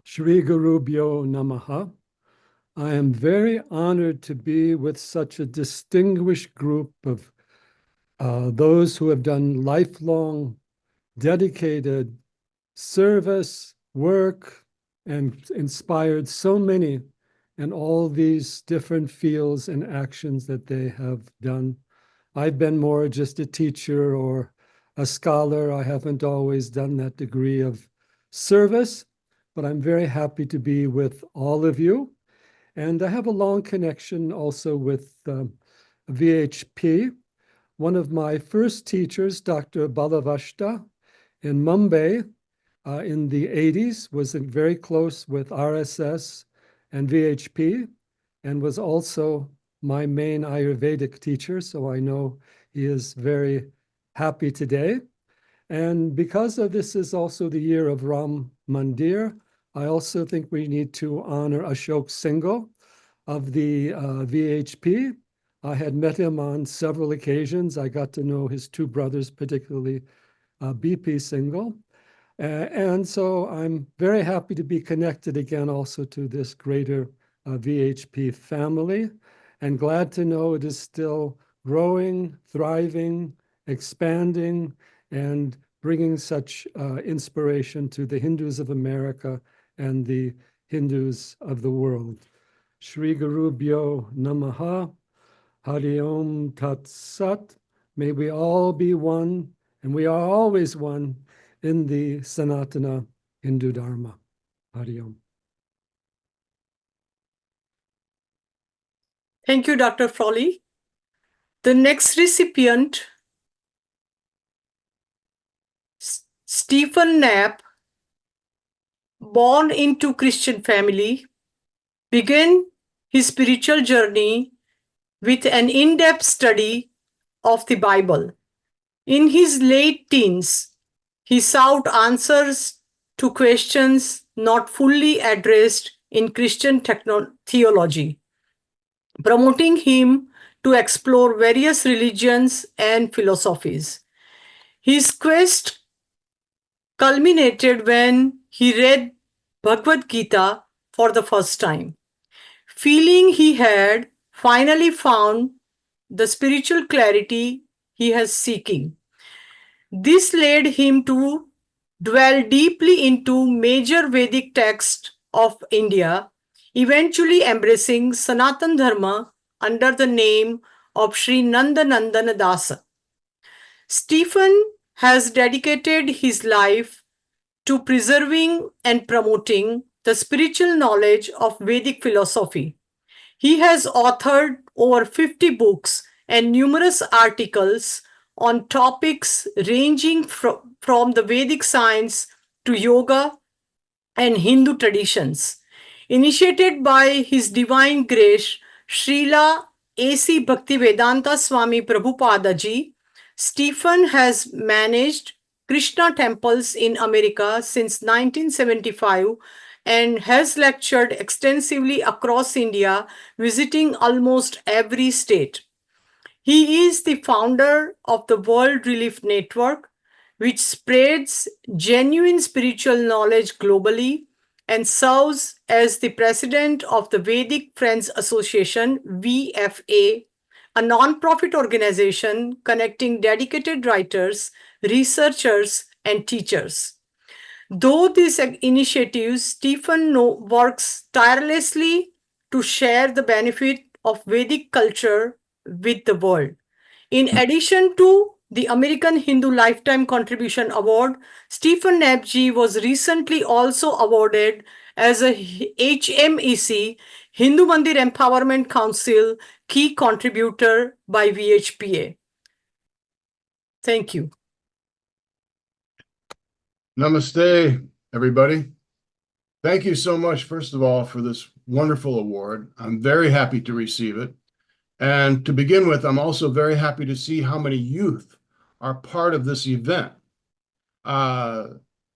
Shri Gurubhyo Namaha. I am very honored to be with such a distinguished group of those who have done lifelong, dedicated service, work, and inspired so many in all these different fields and actions that they have done. I've been more just a teacher or a scholar. I haven't always done that degree of service, but I'm very happy to be with all of you. And I have a long connection also with VHP. One of my first teachers, Dr. Balavashta in Mumbai in the 80s, was very close with RSS and VHP and was also my main Ayurvedic teacher. So I know he is very happy today. And because of this is also the year of Ram Mandir, I also think we need to honor Ashok Singhal of the VHP. I had met him on several occasions. I got to know his two brothers, particularly BP Singhal. And so I'm very happy to be connected again also to this greater VHP family, and glad to know it is still growing, thriving, expanding, and bringing such inspiration to the Hindus of America and the Hindus of the world. Shri Gurubhyo Namaha, Hari Om Tat Sat. May we all be one, and we are always one in the Sanatana Hindu Dharma. Hari Om. Thank you, Dr. Frawley. The next recipient, Stephen Knapp, born into Christian family, began his spiritual journey with an in-depth study of the Bible. In his late teens, he sought answers to questions not fully addressed in Christian theology, promoting him to explore various religions and philosophies. His quest culminated when he read Bhagavad Gita for the first time, feeling he had finally found the spiritual clarity he was seeking. This led him to dwell deeply into major Vedic texts of India, eventually embracing Sanatan Dharma under the name of Sri Nandanandana Dasa. Stephen has dedicated his life to preserving and promoting the spiritual knowledge of Vedic philosophy. He has authored over 50 books and numerous articles on topics ranging from the Vedic science to yoga and Hindu traditions. Initiated by His Divine Grace, Srila A.C. Bhaktivedanta Swami Prabhupada ji, Stephen has managed Krishna temples in America since 1975 and has lectured extensively across India, visiting almost every state. He is the founder of the World Relief Network, which spreads genuine spiritual knowledge globally, and serves as the president of the Vedic Friends Association, VFA, a non-profit organization connecting dedicated writers, researchers, and teachers. Though these initiatives, Stephen works tirelessly to share the benefit of Vedic culture with the world. In addition to the American Hindu Lifetime Contribution Award, Stephen Nebji was recently also awarded as a HMEC, Hindu Mandir Empowerment Council, key contributor by VHPA. Thank you. Namaste, everybody. Thank you so much, first of all, for this wonderful award. I'm very happy to receive it. And to begin with, I'm also very happy to see how many youth are part of this event,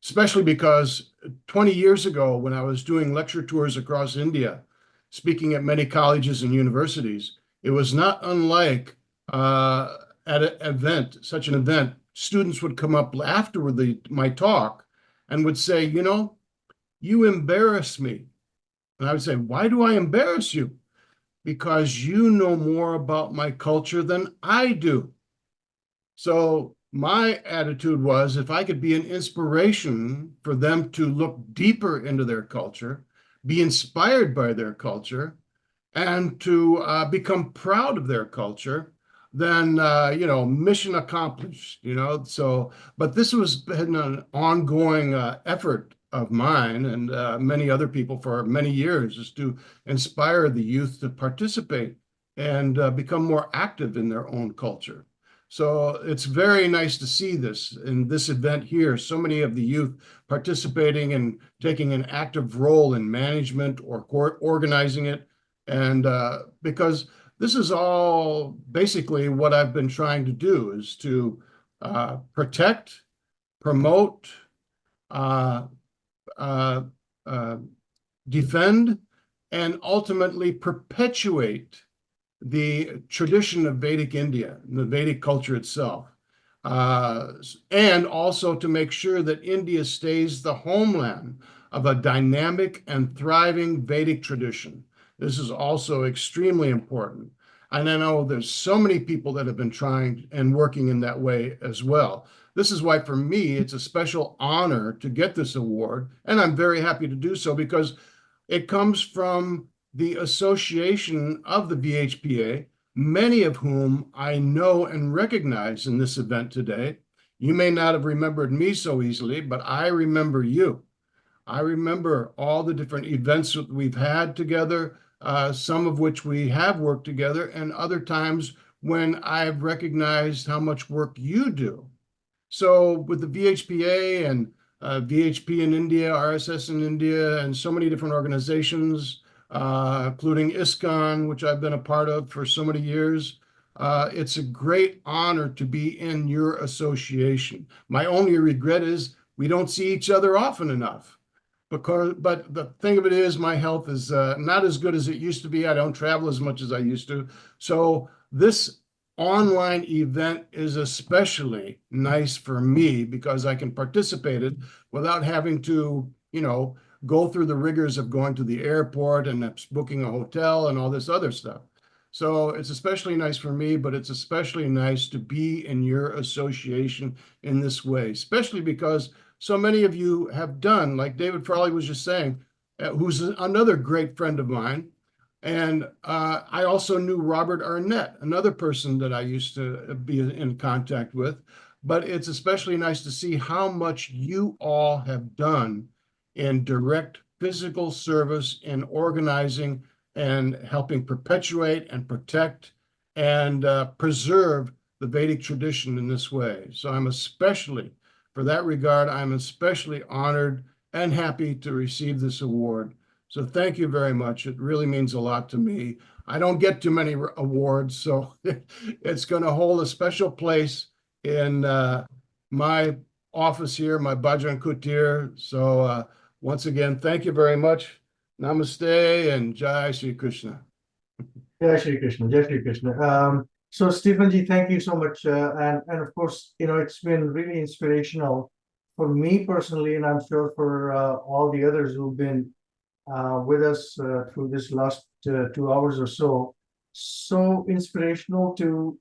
especially because 20 years ago, when I was doing lecture tours across India, speaking at many colleges and universities, it was not unlike at an event, such an event, students would come up afterward my talk and would say, you know, you embarrass me. And I would say, why do I embarrass you? Because you know more about my culture than I do. So my attitude was, if I could be an inspiration for them to look deeper into their culture, be inspired by their culture, and to become proud of their culture, then, mission accomplished, So, but this has been an ongoing effort of mine and many other people for many years, is to inspire the youth to participate and become more active in their own culture. So it's very nice to see this in this event here, so many of the youth participating and taking an active role in management or organizing it. And because this is all basically what I've been trying to do, is to protect, promote, defend, and ultimately perpetuate the tradition of Vedic India, the Vedic culture itself, and also to make sure that India stays the homeland of a dynamic and thriving Vedic tradition. This is also extremely important. And I know there's so many people that have been trying and working in that way as well. This is why, for me, it's a special honor to get this award. And I'm very happy to do so because it comes from the association of the VHPA, many of whom I know and recognize in this event today. You may not have remembered me so easily, but I remember you. I remember all the different events that we've had together, some of which we have worked together, and other times when I've recognized how much work you do. So with the VHPA and VHP in India, RSS in India, and so many different organizations, including ISKCON, which I've been a part of for so many years, it's a great honor to be in your association. My only regret is we don't see each other often enough. But the thing of it is, my health is not as good as it used to be. I don't travel as much as I used to. So this online event is especially nice for me because I can participate in it without having to, go through the rigors of going to the airport and booking a hotel and all this other stuff. So it's especially nice for me, but it's especially nice to be in your association in this way, especially because so many of you have done, like David Frawley was just saying, who's another great friend of mine. And I also knew Robert Arnett, another person that I used to be in contact with. But it's especially nice to see how much you all have done in direct physical service in organizing and helping perpetuate and protect and preserve the Vedic tradition in this way. So for that regard, I'm especially honored and happy to receive this award. So thank you very much. It really means a lot to me. I don't get too many awards, so it's going to hold a special place in my office here, my Bajran Kutir. So once again, thank you very much. Namaste and Jai Shri Krishna. Jai Shri Krishna, Jai Shri Krishna. So Stephen ji, thank you so much. And of course, it's been really inspirational for me personally, and I'm sure for all the others who've been with us through this last 2 hours or so. So inspirational to,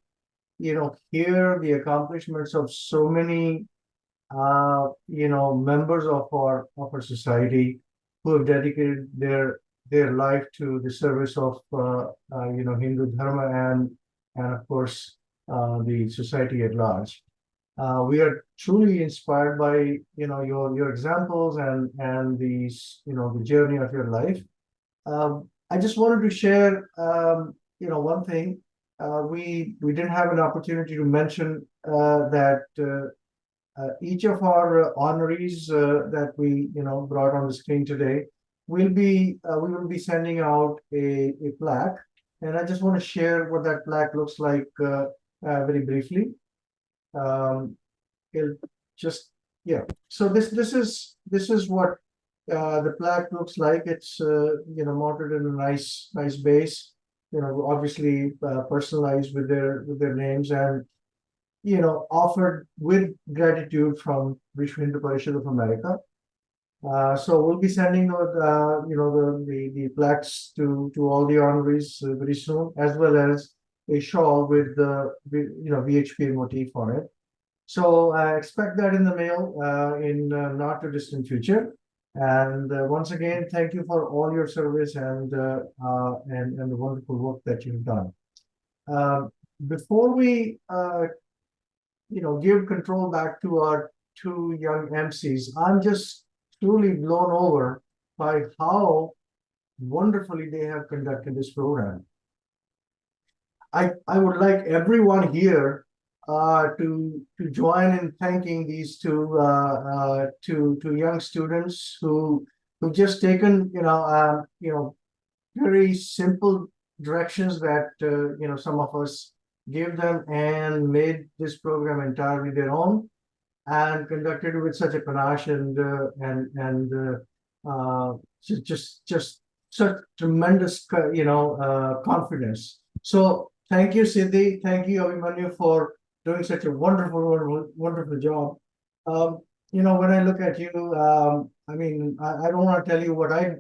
hear the accomplishments of so many, members of our society who have dedicated their life to the service of Hindu Dharma and of course the society at large. We are truly inspired by your examples and the journey of your life. I just wanted to share one thing. We didn't have an opportunity to mention that each of our honorees that we brought on the screen today we will be sending out a plaque, and I just want to share what that plaque looks like very briefly. It'll just So this is what the plaque looks like. It's mounted in a nice base. Obviously personalized with their names and offered with gratitude from Vishwa Hindu Parishad of America. So we'll be sending the plaques to all the honorees very soon, as well as a shawl with the VHP motif on it. So I expect that in the mail in not too distant future. And once again, thank you for all your service and the wonderful work that you've done. Before we give control back to our two young MCs, I'm just truly blown over by how wonderfully they have conducted this program. I would like everyone here to join in thanking these two young students who just taken very simple directions that some of us gave them and made this program entirely their own and conducted with such a panache and just such tremendous confidence. So thank you, Siddhi. Thank you, Abhimanyu, for doing such a wonderful job. When I look at you, I don't want to tell you what I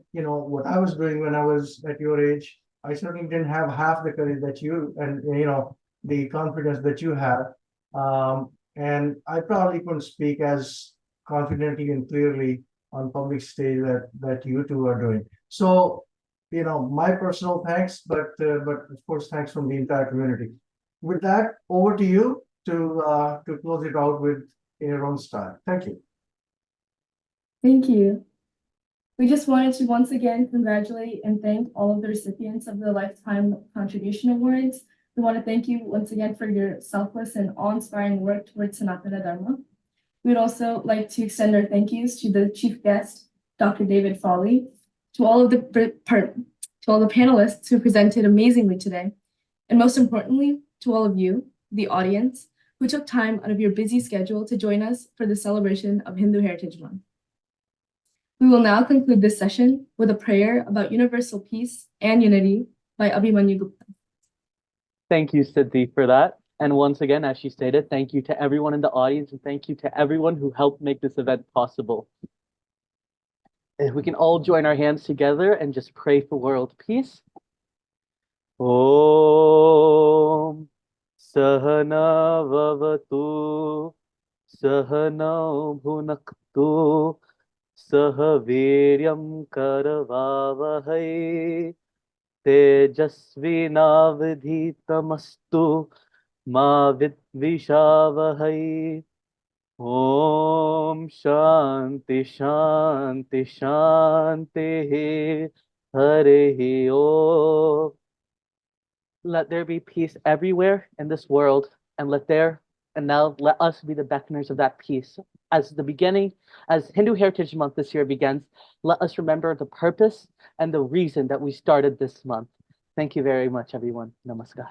was doing when I was at your age. I certainly didn't have half the courage that you and the confidence that you have. And I probably couldn't speak as confidently and clearly on public stage that you two are doing. So, my personal thanks, but of course, thanks from the entire community. With that, over to you to close it out with your own style. Thank you. Thank you. We just wanted to once again congratulate and thank all of the recipients of the Lifetime Contribution Awards. We want to thank you once again for your selfless and awe-inspiring work towards Sanatana Dharma. We'd also like to extend our thank yous to the chief guest, Dr. David Frawley, to all the panelists who presented amazingly today, and most importantly, to all of you, the audience, who took time out of your busy schedule to join us for the celebration of Hindu Heritage Month. We will now conclude this session with a prayer about universal peace and unity by Abhimanyu Gupta. Thank you, Siddhi, for that. And once again, as she stated, thank you to everyone in the audience and thank you to everyone who helped make this event possible. If we can all join our hands together and just pray for world peace. Om Sahana Vavatu Sahana Bhunaktu Sahaviryam Karavavahai Tejasvinavadhitamastu Ma Vidvishavahai. Om Shanti Shanti Shanti Hare Om. Let there be peace everywhere in this world, and now let us be the beckoners of that peace. As the beginning, as Hindu Heritage Month this year begins, let us remember the purpose and the reason that we started this month. Thank you very much, everyone. Namaskar.